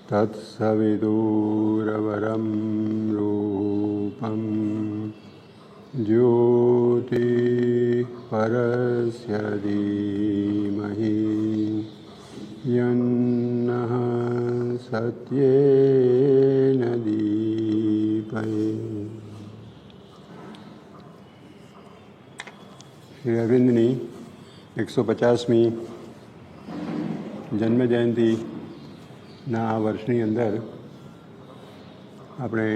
તત્સવિદુરવરમ રૂપમ જ્યોતિ પરસ્ય ધીમહિ યન્નઃ સત્યેન દીપયે. શ્રી અરવિંદની 150મી જન્મજયંતિના આ વર્ષની અંદર આપણે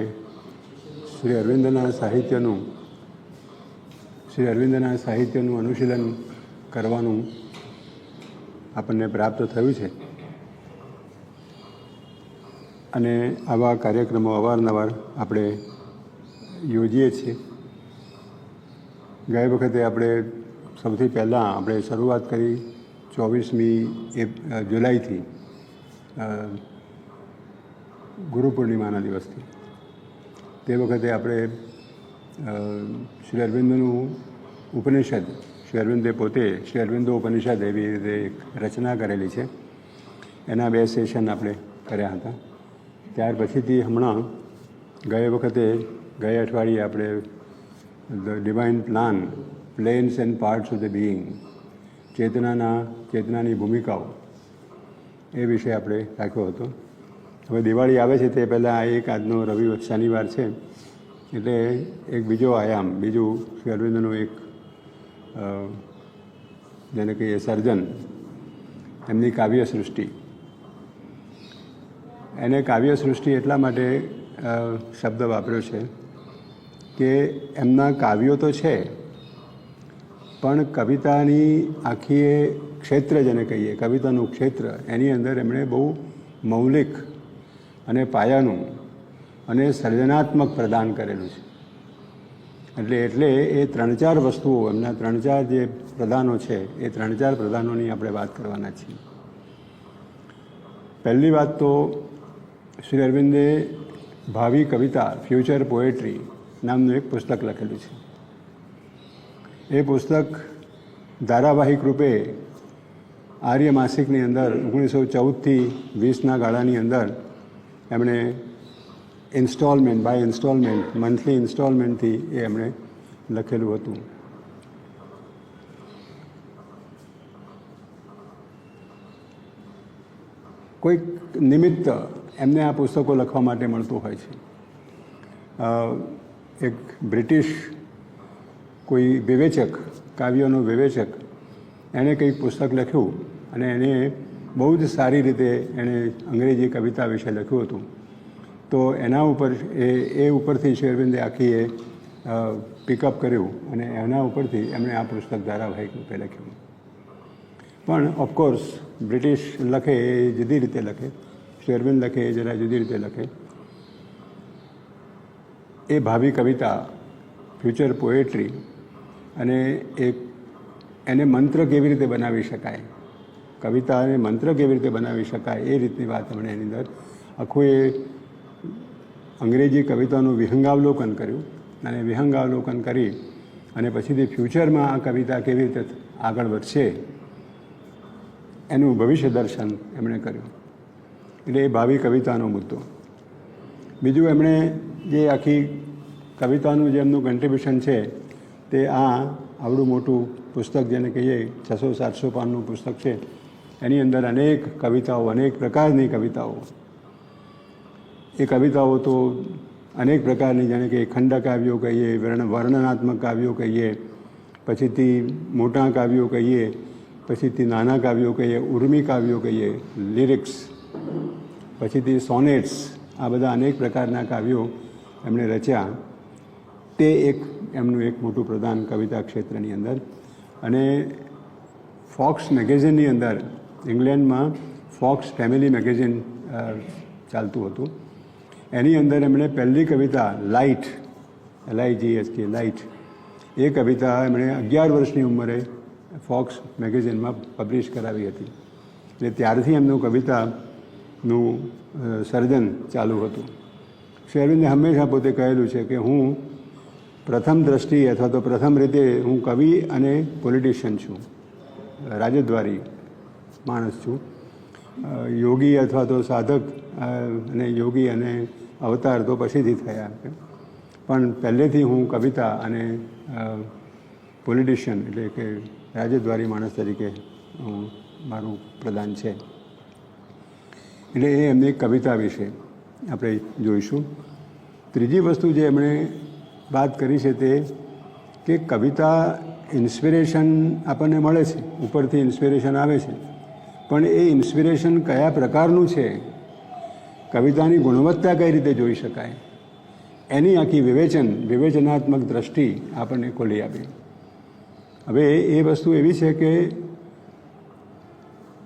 શ્રી અરવિંદના સાહિત્યનું અનુશીલન કરવાનું આપણને પ્રાપ્ત થયું છે અને આવા કાર્યક્રમો અવારનવાર આપણે યોજીએ છીએ. ગઈ વખતે આપણે સૌથી પહેલાં આપણે શરૂઆત કરી 24મી જુલાઈથી ગુરુ પૂર્ણિમાના દિવસથી. તે વખતે આપણે શ્રી અરવિંદનું ઉપનિષદ, શ્રી અરવિંદે પોતે શ્રી અરવિંદો ઉપનિષદ એવી રીતે એક રચના કરેલી છે, એના 2 સેશન આપણે કર્યા હતા. ત્યાર પછીથી હમણાં ગયા અઠવાડિયે આપણે the divine plan, planes and parts of the being, ચેતનાની ભૂમિકાઓ એ વિશે આપણે રાખ્યો હતો. હવે દિવાળી આવે છે તે પહેલાં એક આજનો શનિવાર છે એટલે એક બીજું શ્રી અરવિંદનું એક જેને કહીએ સર્જન, એમની કાવ્યસૃષ્ટિ. એને કાવ્યસૃષ્ટિ એટલા માટે શબ્દ વાપર્યો છે કે એમના કાવ્યો તો છે પણ કવિતાની આખી એ ક્ષેત્ર જેને કહીએ, કવિતાનું ક્ષેત્ર, એની અંદર એમણે બહુ મૌલિક અને પાયાનું અને સર્જનાત્મક પ્રદાન કરેલું છે. એટલે એ 3-4 વસ્તુઓ, એમના 3-4 જે પ્રદાનો છે એ 3-4 પ્રદાનોની આપણે વાત કરવાના છીએ. પહેલી વાત તો શ્રી અરવિંદે ભાવિ કવિતા, ફ્યુચર પોએટ્રી નામનું એક પુસ્તક લખેલું છે. એ પુસ્તક ધારાવાહિક રૂપે આર્ય માસિકની અંદર 1914થી 20ના ગાળાની અંદર એમણે મંથલી ઇન્સ્ટોલમેન્ટથી એ એમણે લખેલું હતું. કોઈક નિમિત્ત એમને આ પુસ્તકો લખવા માટે મળતું હોય છે. એક બ્રિટિશ કોઈ વિવેચક, કાવ્યનો વિવેચક, એણે કંઈક પુસ્તક લખ્યું અને એને બહુ જ સારી રીતે એણે અંગ્રેજી કવિતા વિશે લખ્યું હતું. તો એના ઉપર એ ઉપરથી શ્રી અરવિંદે આખી એ પિકઅપ કર્યું અને એના ઉપરથી એમણે આ પુસ્તક ધારાવાહિક રૂપે લખ્યું. પણ ઓફકોર્સ બ્રિટિશ લખે એ જુદી રીતે લખે, શ્રી અરવિંદ લખે એ જરા જુદી રીતે લખે. એ ભાવિ કવિતા, ફ્યુચર પોએટ્રી અને એને મંત્ર કેવી રીતે બનાવી શકાય, કવિતાને મંત્ર કેવી રીતે બનાવી શકાય એ રીતની વાત એમણે એની અંદર આખું એ અંગ્રેજી કવિતાનું વિહંગાવલોકન કર્યું અને વિહંગાવલોકન કરી અને પછીથી ફ્યુચરમાં આ કવિતા કેવી રીતે આગળ વધશે એનું ભવિષ્ય દર્શન એમણે કર્યું. એટલે એ ભાવિ કવિતાનો મુદ્દો. બીજું એમણે જે આખી કવિતાનું જે એમનું કન્ટ્રીબ્યુશન છે તે આવડું મોટું પુસ્તક જેને કહીએ 600-700 પાનનું પુસ્તક છે, એની અંદર અનેક કવિતાઓ, અનેક પ્રકારની કવિતાઓ, એ કવિતાઓ તો અનેક પ્રકારની, જાણે કે ખંડકાવ્યો કહીએ, વર્ણનાત્મક કાવ્યો કહીએ, પછીથી મોટા કાવ્યો કહીએ, પછીથી નાના કાવ્યો કહીએ, ઉર્મી કાવ્યો કહીએ, લિરિક્સ, પછીથી સોનેટ્સ, આ બધા અનેક પ્રકારના કાવ્યો એમણે રચ્યા. તે એમનું એક મોટું પ્રદાન કવિતા ક્ષેત્રની અંદર. અને ફોક્સ મેગેઝિનની અંદર, ઇંગ્લેન્ડમાં ફોક્સ ફેમિલી મેગેઝિન ચાલતું હતું, એની અંદર એમણે પહેલી કવિતા લાઇટ, LIGHT, લાઇટ, એ કવિતા એમણે 11 વર્ષની ઉંમરે ફોક્સ મેગેઝિનમાં પબ્લિશ કરાવી હતી. એટલે ત્યારથી એમનું કવિતાનું સર્જન ચાલુ હતું. શ્રી અરવિંદે હંમેશા પોતે કહેલું છે કે હું પ્રથમ દ્રષ્ટિ અથવા તો પ્રથમ રીતે હું કવિ અને પોલિટિશિયન છું, રાજદ્વારી માણસ છું. યોગી અથવા તો સાધક અને યોગી અને અવતાર તો પછીથી થયા, પણ પહેલેથી હું કવિતા અને પોલિટિશિયન એટલે કે રાજદ્વારી માણસ તરીકે મારું પ્રદાન છે. એટલે એ એમની કવિતા વિશે આપણે જોઈશું. ત્રીજી વસ્તુ જે એમણે વાત કરી છે તે કે કવિતા ઇન્સ્પિરેશન આપણને મળે છે, ઉપરથી ઇન્સ્પિરેશન આવે છે, પણ એ ઇન્સ્પિરેશન કયા પ્રકારનું છે, કવિતાની ગુણવત્તા કઈ રીતે જોઈ શકાય, એની આખી વિવેચનાત્મક દ્રષ્ટિ આપણને ખોલી આપી. હવે એ વસ્તુ એવી છે કે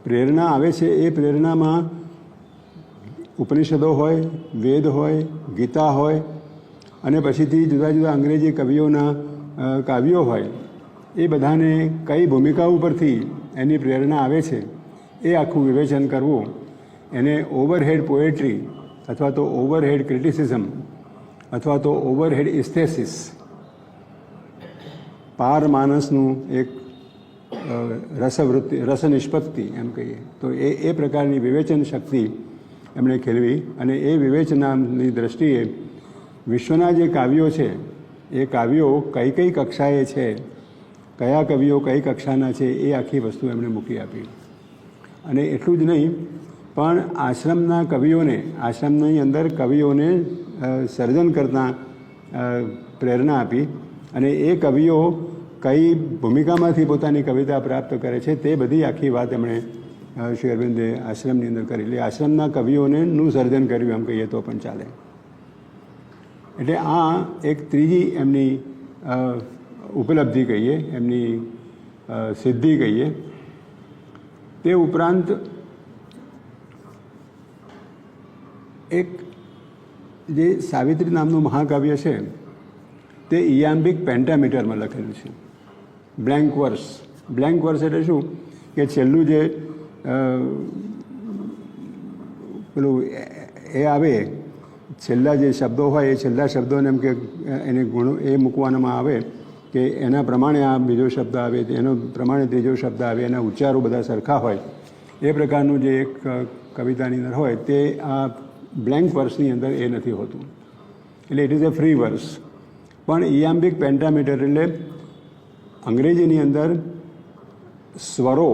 પ્રેરણા આવે છે, એ પ્રેરણામાં ઉપનિષદો હોય, વેદ હોય, ગીતા હોય અને પછીથી જુદા જુદા અંગ્રેજી કવિઓના કાવ્યો હોય, એ બધાને કઈ ભૂમિકા ઉપરથી એની પ્રેરણા આવે છે એ આખું વિવેચન કરવું, એને ઓવરહેડ પોએટ્રી અથવા તો ઓવરહેડ ક્રિટિસિઝમ અથવા તો ઓવરહેડ ઇસ્થેસિસ, પાર માનસનું એક રસનિષ્પત્તિ એમ કહીએ તો એ પ્રકારની વિવેચન શક્તિ એમણે ખેલવી. અને એ વિવેચનાની દ્રષ્ટિએ વિશ્વના જે કાવ્યો છે એ કાવ્યો કઈ કઈ કક્ષાએ છે, કયા કવિઓ કઈ કક્ષાના છે, એ આખી વસ્તુ એમણે મૂકી આપી. અને એટલું જ નહીં, પણ આશ્રમના કવિઓને, આશ્રમની અંદર કવિઓને સર્જન કરતાં પ્રેરણા આપી. અને એ કવિઓ કઈ ભૂમિકામાંથી પોતાની કવિતા પ્રાપ્ત કરે છે તે બધી આખી વાત એમણે શ્રી અરવિંદે આશ્રમની અંદર કરી. એટલે આશ્રમના કવિઓનું સર્જન કર્યું એમ કહીએ તો પણ ચાલે. એટલે આ એક ત્રીજી એમની ઉપલબ્ધિ કહીએ, એમની સિદ્ધિ કહીએ. તે ઉપરાંત એક જે સાવિત્રી નામનું મહાકાવ્ય છે તે ઇયામ્બિક પેન્ટામીટરમાં લખેલું છે. બ્લેન્ક વર્સ. બ્લેન્ક વર્સ એટલે શું કે છેલ્લું જે પેલું એ આવે, છેલ્લા જે શબ્દો હોય એ છેલ્લા શબ્દોને એમ કે એને ગુણ એ મૂકવામાં આવે કે એના પ્રમાણે આ બીજો શબ્દ આવે, એનો પ્રમાણે ત્રીજો શબ્દ આવે, એના ઉચ્ચારો બધા સરખા હોય, એ પ્રકારનું જે એક કવિતાની અંદર હોય તે આ બ્લેન્ક વર્સની અંદર એ નથી હોતું. એટલે ઇટ ઇઝ અ ફ્રી વર્સ. પણ ઇયામ્બિક પેન્ટામીટર એટલે અંગ્રેજીની અંદર સ્વરો,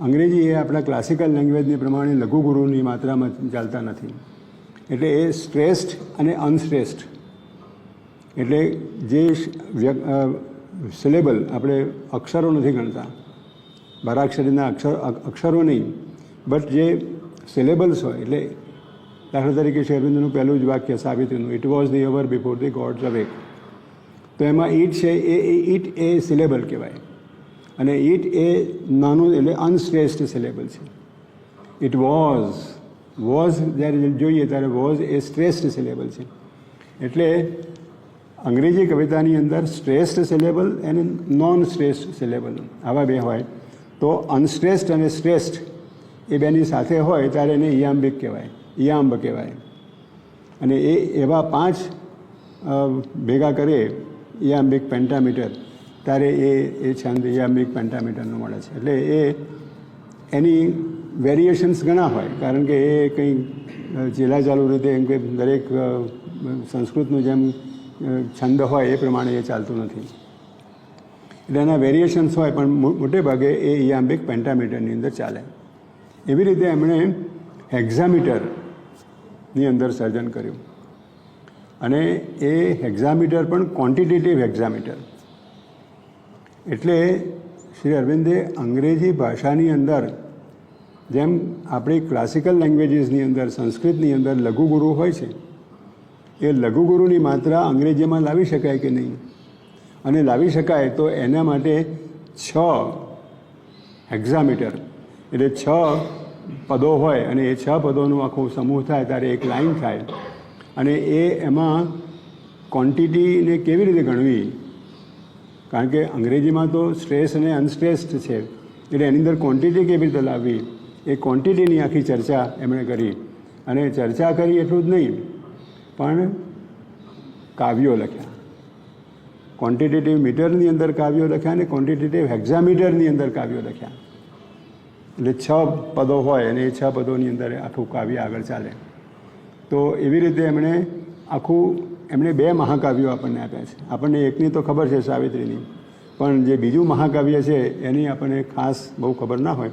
અંગ્રેજી એ આપણા ક્લાસિકલ લેંગ્વેજની પ્રમાણે લઘુગુરુની માત્રામાં ચાલતા નથી. એટલે એ શ્રેષ્ઠ અને અનશ્રેષ્ઠ, એટલે જે સિલેબલ આપણે અક્ષરો નથી ગણતા, બારાક્ષરીના અક્ષરો નહીં, બટ જે સિલેબલ્સ હોય, એટલે દાખલા તરીકે શ્રી અરવિંદનું પહેલું જ વાક્ય સાવિત્રીનું, it was the hour before the gods awake, તો એમાં ઈટ છે ઈટ એ સિલેબલ કહેવાય. અને ઈટ એ નાનું એટલે અનશ્રેષ્ઠ સિલેબલ છે. ઇટ વોઝ જ્યારે જોઈએ ત્યારે વોઝ એ શ્રેષ્ઠ સિલેબલ છે. એટલે અંગ્રેજી કવિતાની અંદર શ્રેષ્ઠ સિલેબલ અને નોન શ્રેષ્ઠ સિલેબલ આવા બે હોય, તો અનશ્રેષ્ઠ અને શ્રેષ્ઠ એ બેની સાથે હોય ત્યારે એને ઇયામ્બિક કહેવાય, ઇયામ્બ કહેવાય. અને એ એવા 5 ભેગા કરે ઇયામ્બિક પેન્ટામીટર, ત્યારે એ છંદ ઇયામ્બિક પેન્ટામીટરનું મળે છે. એટલે એની વેરિએશન્સ ઘણા હોય, કારણ કે એ કંઈ ચીલા ચાલુ રીતે એમ કે દરેક સંસ્કૃતનું જેમ છંદ હોય એ પ્રમાણે એ ચાલતું નથી. એટલે એના વેરિએશન્સ હોય, પણ મોટે ભાગે એ ઇયામ્બિક પેન્ટામીટરની અંદર ચાલે. એવી રીતે એમણે હેક્ઝામીટરની અંદર સર્જન કર્યું. અને એ હેક્ઝામીટર પણ ક્વોન્ટિટેટિવ હેક્ઝામીટર. એટલે શ્રી અરવિંદે અંગ્રેજી ભાષાની અંદર જેમ આપણી ક્લાસિકલ લેંગ્વેજીસની અંદર, સંસ્કૃતની અંદર લઘુગુરુ હોય છે, એ લઘુગુરુની માત્રા અંગ્રેજીમાં લાવી શકાય કે નહીં, અને લાવી શકાય તો એના માટે 6 હેક્ઝામીટર એટલે 6 પદો હોય, અને એ 6 પદોનું આખું સમૂહ થાય ત્યારે એક લાઈન થાય. અને એમાં ક્વોન્ટિટીને કેવી રીતે ગણવી, કારણ કે અંગ્રેજીમાં તો શ્રેષ્ઠ અને અનશ્રેષ્ઠ છે, એટલે એની અંદર ક્વોન્ટિટી કેવી રીતે લાવવી, એ ક્વોન્ટિટીની આખી ચર્ચા એમણે કરી. અને ચર્ચા કરી એટલું જ નહીં, પણ કાવ્યો લખ્યા. ક્વોન્ટિટેટિવ મીટરની અંદર કાવ્યો લખ્યા અને ક્વોન્ટિટેટિવ હેક્ઝામીટરની અંદર કાવ્યો લખ્યા. એટલે 6 પદો હોય અને એ 6 પદોની અંદર આખું કાવ્ય આગળ ચાલે. તો એવી રીતે એમણે 2 મહાકાવ્યો આપણને આપ્યા છે. આપણને એકની તો ખબર છે, સાવિત્રીની, પણ જે બીજું મહાકાવ્ય છે એની આપણને ખાસ બહુ ખબર ના હોય.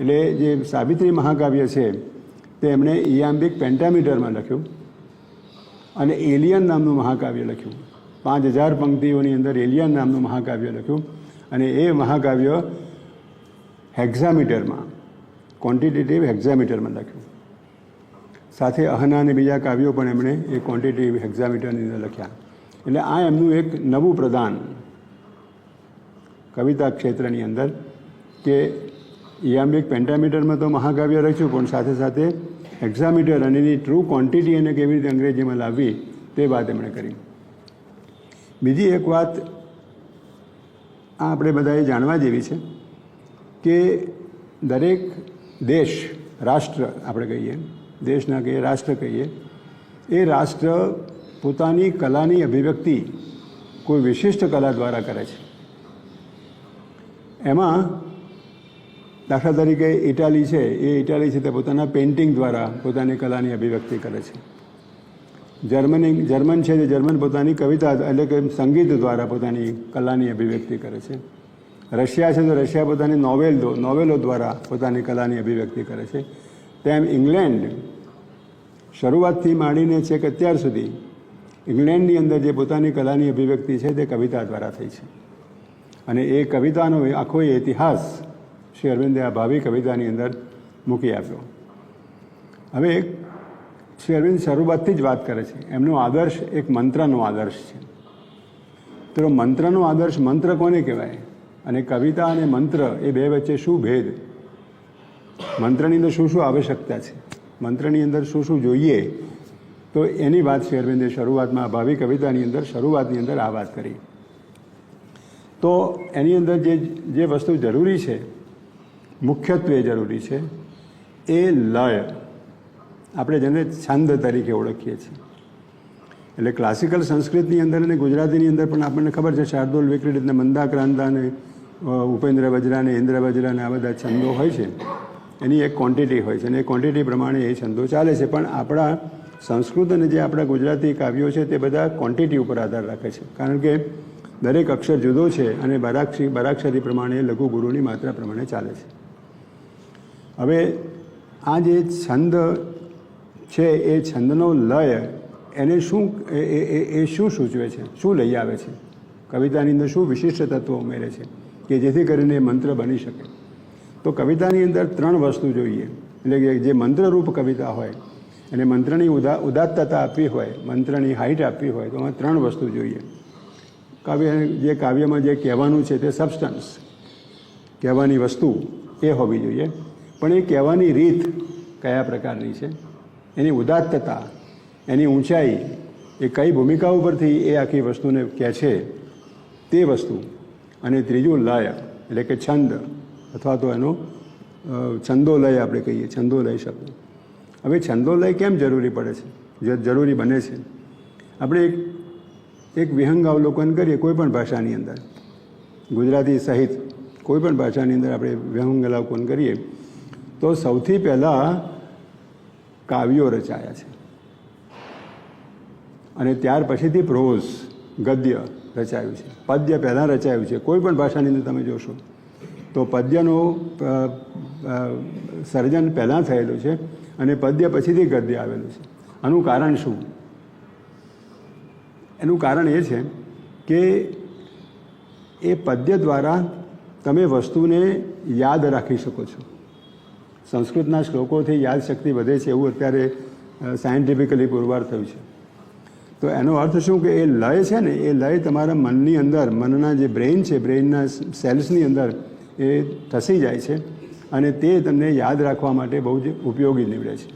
એટલે જે સાવિત્રી મહાકાવ્ય છે તે એમણે ઇયામ્બિક પેન્ટામીટરમાં લખ્યું અને એલિયન નામનું મહાકાવ્ય લખ્યું. 5000 પંક્તિઓની અંદર એલિયન નામનું મહાકાવ્ય લખ્યું અને એ મહાકાવ્ય હેક્ઝામીટરમાં, ક્વોન્ટિટેટિવ હેક્ઝામીટરમાં લખ્યું. સાથે અહના અને બીજા કાવ્યો પણ એમણે એ ક્વોન્ટિટેટિવ હેક્ઝામીટરની અંદર લખ્યા. એટલે આ એમનું એક નવું પ્રદાન કવિતા ક્ષેત્રની અંદર કે ઇયામ્બિક પેન્ટામીટરમાં તો મહાકાવ્ય લખ્યું, પણ સાથે સાથે હેક્ઝામીટર અને એની ટ્રુ ક્વોન્ટિટી એને કેવી રીતે અંગ્રેજીમાં લાવવી તે વાત એમણે કરી. બીજી એક વાત આ આપણે બધાએ જાણવા જેવી છે કે દરેક દેશ, રાષ્ટ્ર આપણે કહીએ, દેશના કહીએ, રાષ્ટ્ર કહીએ, એ રાષ્ટ્ર પોતાની કલાની અભિવ્યક્તિ કોઈ વિશિષ્ટ કલા દ્વારા કરે છે. એમાં દાખલા તરીકે ઇટાલી છે, એ ઇટાલી છે તે પોતાના પેઇન્ટિંગ દ્વારા પોતાની કલાની અભિવ્યક્તિ કરે છે. જર્મન છે તે જર્મન પોતાની કવિતા એટલે કે સંગીત દ્વારા પોતાની કલાની અભિવ્યક્તિ કરે છે. રશિયા છે તો રશિયા પોતાની નોવેલો દ્વારા પોતાની કલાની અભિવ્યક્તિ કરે છે. તેમ ઇંગ્લેન્ડ શરૂઆતથી માંડીને છેક અત્યાર સુધી ઇંગ્લેન્ડની અંદર જે પોતાની કલાની અભિવ્યક્તિ છે તે કવિતા દ્વારા થઈ છે. અને એ કવિતાનો આખો ઇતિહાસ શ્રી અરવિંદે આ ભાવિ કવિતાની અંદર મૂકી આપ્યો. હવે શ્રી અરવિંદ શરૂઆતથી જ વાત કરે છે, એમનો આદર્શ એક મંત્રનો આદર્શ છે. તો મંત્રનો આદર્શ, મંત્ર કોને કહેવાય અને કવિતા અને મંત્ર એ બે વચ્ચે શું ભેદ, મંત્રની અંદર શું શું આવશ્યકતા છે, મંત્રની અંદર શું શું જોઈએ, તો એની વાત શ્રી અરવિંદે શરૂઆતમાં ભાવિ કવિતાની અંદર શરૂઆતની અંદર આ વાત કરી. તો એની અંદર જે વસ્તુ જરૂરી છે, મુખ્યત્વે જરૂરી છે, એ લય, આપણે જેને છંદ તરીકે ઓળખીએ છીએ. એટલે ક્લાસિકલ સંસ્કૃતની અંદર અને ગુજરાતીની અંદર પણ આપણને ખબર છે, શાર્દુલ, વિક્રીડિત ને મંદાક્રાંતા ને ઉપેન્દ્ર વજ્રા ને ઇન્દ્ર વજ્રા ને આ બધા છંદો હોય છે. એની એક ક્વોન્ટિટી હોય છે અને એ ક્વોન્ટિટી પ્રમાણે એ છંદો ચાલે છે. પણ આપણા સંસ્કૃત અને જે આપણા ગુજરાતી કાવ્યો છે તે બધા ક્વોન્ટિટી ઉપર આધાર રાખે છે, કારણ કે દરેક અક્ષર જુદો છે અને બારાક્ષરી પ્રમાણે લઘુ ગુરુની માત્રા પ્રમાણે ચાલે છે. હવે આ જે છંદ છે એ છંદનો લય એને શું સૂચવે છે, શું લઈ આવે છે, કવિતાની અંદર શું વિશિષ્ટ તત્વો ઉમેરે છે કે જેથી કરીને એ મંત્ર બની શકે. તો કવિતાની અંદર 3 વસ્તુ જોઈએ. એટલે કે જે મંત્રરૂપ કવિતા હોય અને મંત્રની ઉદાત્તતા આપવી હોય, મંત્રની હાઇટ આપવી હોય, તો એમાં 3 વસ્તુ જોઈએ. કાવ્યમાં જે કહેવાનું છે તે સબસ્ટન્સ, કહેવાની વસ્તુ એ હોવી જોઈએ. પણ એ કહેવાની રીત કયા પ્રકારની છે, એની ઉદાત્તતા, એની ઊંચાઈ, એ કઈ ભૂમિકા ઉપરથી એ આખી વસ્તુને કહે છે તે વસ્તુ. અને ત્રીજું લય, એટલે કે છંદ અથવા તો એનો છંદોલય આપણે કહીએ, છંદોલય શબ્દ. હવે છંદોલય કેમ જરૂરી પડે છે, જરૂરી બને છે? આપણે એક વિહંગાવલોકન કરીએ કોઈ પણ ભાષાની અંદર, ગુજરાતી સહિત કોઈ પણ ભાષાની અંદર આપણે વિહંગાવલોકન કરીએ તો સૌથી પહેલાં કાવ્યો રચાયા છે અને ત્યાર પછીથી પ્રોઝ, ગદ્ય રચાયું છે. પદ્ય પહેલાં રચાયું છે. કોઈ પણ ભાષાની અંદર તમે જોશો તો પદ્યનું સર્જન પહેલાં થયેલું છે અને પદ્ય પછીથી ગદ્ય આવેલું છે. આનું કારણ શું? એનું કારણ એ છે કે એ પદ્ય દ્વારા તમે વસ્તુને યાદ રાખી શકો છો. સંસ્કૃતના શ્લોકોથી યાદશક્તિ વધે છે એવું અત્યારે સાયન્ટિફિકલી પુરવાર થયું છે. તો એનો અર્થ શું કે એ લય છે ને, એ લય તમારા મનની અંદર, મનના જે બ્રેઇન છે, બ્રેઇનના સેલ્સની અંદર એ ધસી જાય છે અને તે તમને યાદ રાખવા માટે બહુ જ ઉપયોગી નીવડે છે.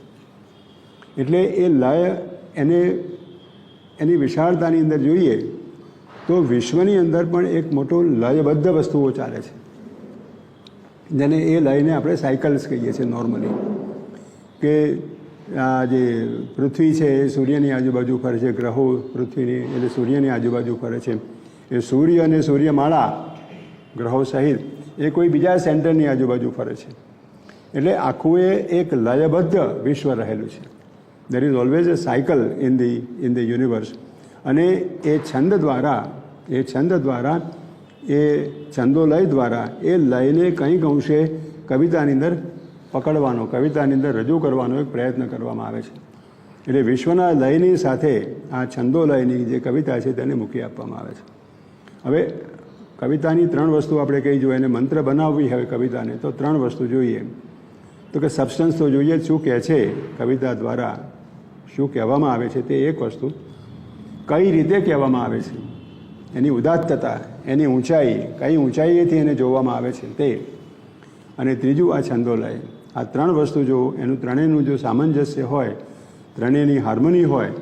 એટલે એ લય એની વિશાળતાની અંદર જોઈએ તો વિશ્વની અંદર પણ એક મોટો લયબદ્ધ વસ્તુઓ ચાલે છે, જેને એ લયને આપણે સાયકલ્સ કહીએ છીએ નોર્મલી. કે આ જે પૃથ્વી છે એ સૂર્યની આજુબાજુ ફરે છે, ગ્રહો પૃથ્વીની એટલે સૂર્યની આજુબાજુ ફરે છે, એ સૂર્ય અને સૂર્યમાળા ગ્રહો સહિત એ કોઈ બીજા સેન્ટરની આજુબાજુ ફરે છે. એટલે આખું એ એક લયબદ્ધ વિશ્વ રહેલું છે. There is always a cycle in the universe. અને એ છંદ દ્વારા એ છંદોલય દ્વારા એ લયને કંઈક અંશે કવિતાની અંદર પકડવાનો, કવિતાની અંદર રજૂ કરવાનો એક પ્રયત્ન કરવામાં આવે છે. એટલે વિશ્વના લયની સાથે આ છંદોલયની જે કવિતા છે તેને મૂકી આપવામાં આવે છે. હવે કવિતાની 3 વસ્તુ આપણે કહી જોઈએ, એને મંત્ર બનાવવી હવે કવિતાને તો 3 વસ્તુ જોઈએ. તો કે સબસ્ટન્સ તો જોઈએ શું કહે છે કવિતા દ્વારા, શું કહેવામાં આવે છે તે એક વસ્તુ, કઈ રીતે કહેવામાં આવે છે, એની ઉદાત્તતા, એની ઊંચાઈ, કઈ ઊંચાઈએથી એને જોવામાં આવે છે તે, અને ત્રીજું આ છંદોલય. આ 3 વસ્તુ જો એનું ત્રણેયનું જો સામંજસ્ય હોય, ત્રણેયની હાર્મોની હોય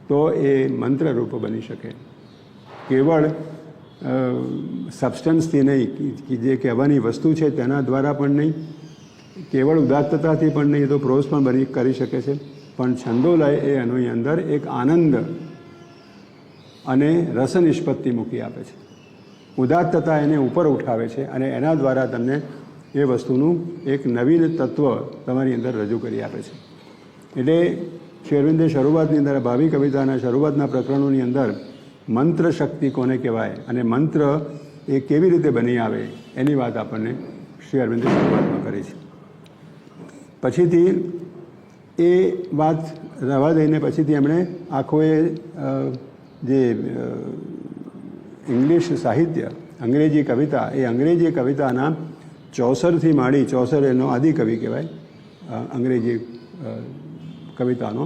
તો એ મંત્રરૂપ બની શકે. કેવળ સબસ્ટન્સથી નહીં, કે જે કહેવાની વસ્તુ છે તેના દ્વારા પણ નહીં, કેવળ ઉદાત્તતાથી પણ નહીં, એ તો પ્રોઝ પણ કરી શકે છે, પણ છંદોલય એ એની અંદર એક આનંદ અને રસ નિષ્પત્તિ મૂકી આપે છે. ઉદાત્તતા એને ઉપર ઉઠાવે છે અને એના દ્વારા તમને એ વસ્તુનું એક નવીન તત્વ તમારી અંદર રજૂ કરી આપે છે. એટલે શ્રી અરવિંદે શરૂઆતની અંદર, ભાવિ કવિતાના શરૂઆતના પ્રકરણોની અંદર મંત્ર શક્તિ કોને કહેવાય અને મંત્ર એ કેવી રીતે બની આવે એની વાત આપણને શ્રી અરવિંદે શરૂઆતમાં કરી છે. પછીથી એ વાત રવા દઈને પછીથી એમણે આખો એ જે ઇંગ્લિશ સાહિત્ય, અંગ્રેજી કવિતા, એ અંગ્રેજી કવિતાના ચોસરથી માંડી, ચોસર એનો આદિકવિ કહેવાય અંગ્રેજી કવિતાનો,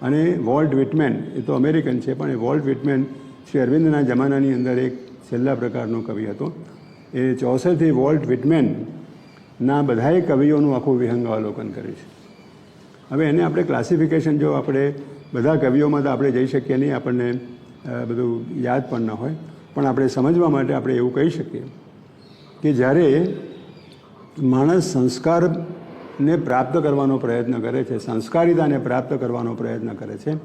અને વોલ્ટ વિટમેન એ તો અમેરિકન છે, પણ એ વોલ્ટ વિટમેન શ્રી અરવિંદના જમાનાની અંદર એક છેલ્લા પ્રકારનો કવિ હતો. એ ચોસરથી વોલ્ટ વિટમેનના બધાએ કવિઓનું આખું વિહંગાવલોકન કર્યું છે. હવે એને આપણે ક્લાસિફિકેશન, જો આપણે બધા કવિઓમાં તો આપણે જઈ શકીએ નહીં, આપણને બધું યાદ પણ ન હોય, પણ આપણે સમજવા માટે આપણે એવું કહી શકીએ કે જ્યારે માણસ સંસ્કારને પ્રાપ્ત કરવાનો પ્રયત્ન કરે છે, સંસ્કારિતાને પ્રાપ્ત કરવાનો પ્રયત્ન કરે છે,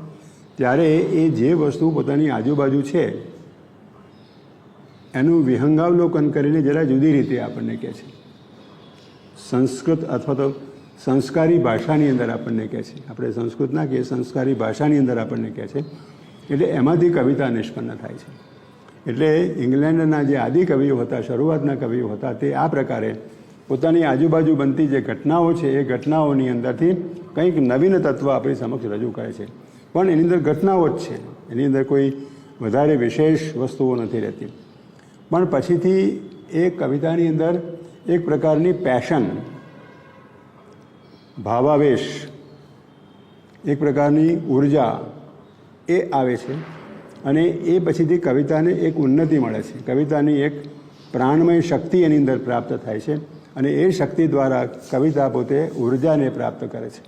ત્યારે એ જે વસ્તુ પોતાની આજુબાજુ છે એનું વિહંગાવલોકન કરીને જરા જુદી રીતે આપણને કહે છે. સંસ્કૃત અથવા તો સંસ્કારી ભાષાની અંદર આપણને કહે છે, આપણે સંસ્કૃત ના કહીએ, સંસ્કારી ભાષાની અંદર આપણને કહે છે. એટલે એમાંથી કવિતા નિષ્પન્ન થાય છે. એટલે ઇંગ્લેન્ડના જે આદિ કવિઓ હતા, શરૂઆતના કવિઓ હતા, તે આ પ્રકારે પોતાની આજુબાજુ બનતી જે ઘટનાઓ છે એ ઘટનાઓની અંદરથી કંઈક નવીન તત્વ આપણી સમક્ષ રજૂ કરે છે. પણ એની અંદર ઘટનાઓ જ છે, એની અંદર કોઈ વધારે વિશેષ વસ્તુઓ નથી રહેતી. પણ પછીથી એ કવિતાની અંદર એક પ્રકારની પેશન, ભાવાવેશ, એક પ્રકારની ઉર્જા એ આવે છે અને એ પછીથી કવિતાને એક ઉન્નતિ મળે છે. કવિતાની એક પ્રાણમય શક્તિ એની અંદર પ્રાપ્ત થાય છે અને એ શક્તિ દ્વારા કવિતા પોતે ઉર્જાને પ્રાપ્ત કરે છે.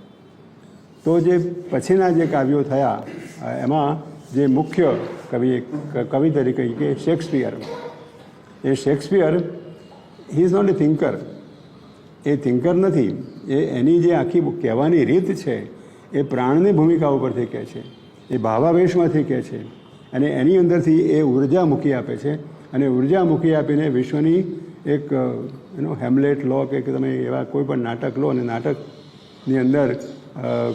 તો જે પછીના જે કાવ્યો થયા એમાં જે મુખ્ય કવિ તરીકે કે શેક્સપિયર, એ Shakespeare he is not a thinker, એ થિંકર નથી. એની જે આખી કહેવાની રીત છે એ પ્રાણની ભૂમિકા ઉપરથી કહે છે, એ ભાવાવેશમાંથી કહે છે અને એની અંદરથી એ ઉર્જા મૂકી આપે છે. અને ઉર્જા મૂકી આપીને વિશ્વની એક હેમલેટ લો કે તમે એવા કોઈ પણ નાટક લો અને નાટકની અંદર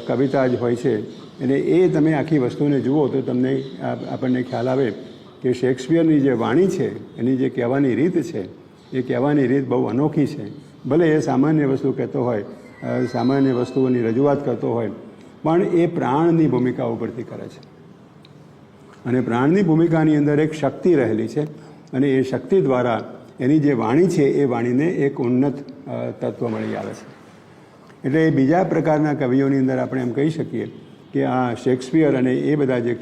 કવિતા જ હોય છે, અને એ તમે આખી વસ્તુને જુઓ તો તમને આપણને ખ્યાલ આવે કે શેક્સપિયરની જે વાણી છે, એની જે કહેવાની રીત છે, એ કહેવાની રીત બહુ અનોખી છે. ભલે એ સામાન્ય વસ્તુ કહેતો હોય, સામાન્ય વસ્તુઓની રજૂઆત કરતો હોય, પણ એ પ્રાણની ભૂમિકા ઉપરથી કરે છે. અને પ્રાણની ભૂમિકાની અંદર એક શક્તિ રહેલી છે અને એ શક્તિ દ્વારા એની જે વાણી છે એ વાણીને એક ઉન્નત તત્વ મળી આવે છે. એટલે એ બીજા પ્રકારના કવિઓની અંદર આપણે એમ કહી શકીએ કે આ શેક્સપિયર અને એ બધા જે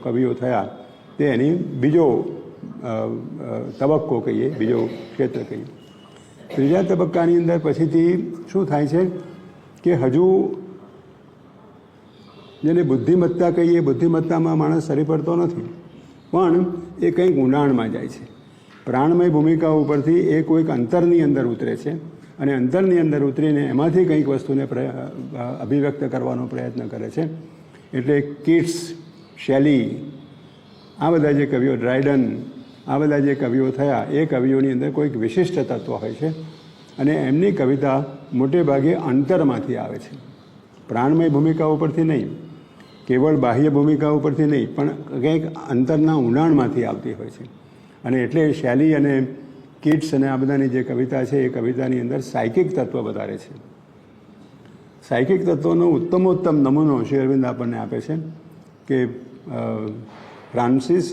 કવિઓ થયા તે એની બીજો તબક્કો કહીએ, બીજો ક્ષેત્ર કહીએ. ત્રીજા તબક્કાની અંદર પછીથી શું થાય છે કે હજુ જેને બુદ્ધિમત્તા કહીએ, બુદ્ધિમત્તામાં માણસ સરી પડતો નથી, પણ એ કંઈક ઊંડાણમાં જાય છે. પ્રાણમય ભૂમિકા ઉપરથી એ કોઈક અંતરની અંદર ઉતરે છે અને અંતરની અંદર ઉતરીને એમાંથી કંઈક વસ્તુને અભિવ્યક્ત કરવાનો પ્રયત્ન કરે છે. એટલે કીટ્સ, શેલી, આ બધા જે કવિઓ, ડ્રાયડન, આ બધા જે કવિઓ થયા, એ કવિઓની અંદર કોઈક વિશિષ્ટ તત્વ હોય છે અને એમની કવિતા મોટે ભાગે અંતરમાંથી આવે છે. પ્રાણમય ભૂમિકા ઉપરથી નહીં, કેવળ બાહ્ય ભૂમિકા ઉપરથી નહીં, પણ કંઈક અંતરના ઊંડાણમાંથી આવતી હોય છે. અને એટલે શૈલી અને કીટ્સ અને આ બધાની જે કવિતા છે એ કવિતાની અંદર સાયકિક તત્વ વધારે છે. સાયકિક તત્વનો ઉત્તમોત્તમ નમૂનો શ્રી અરવિંદ આપણને આપે છે કે ફ્રાન્સિસ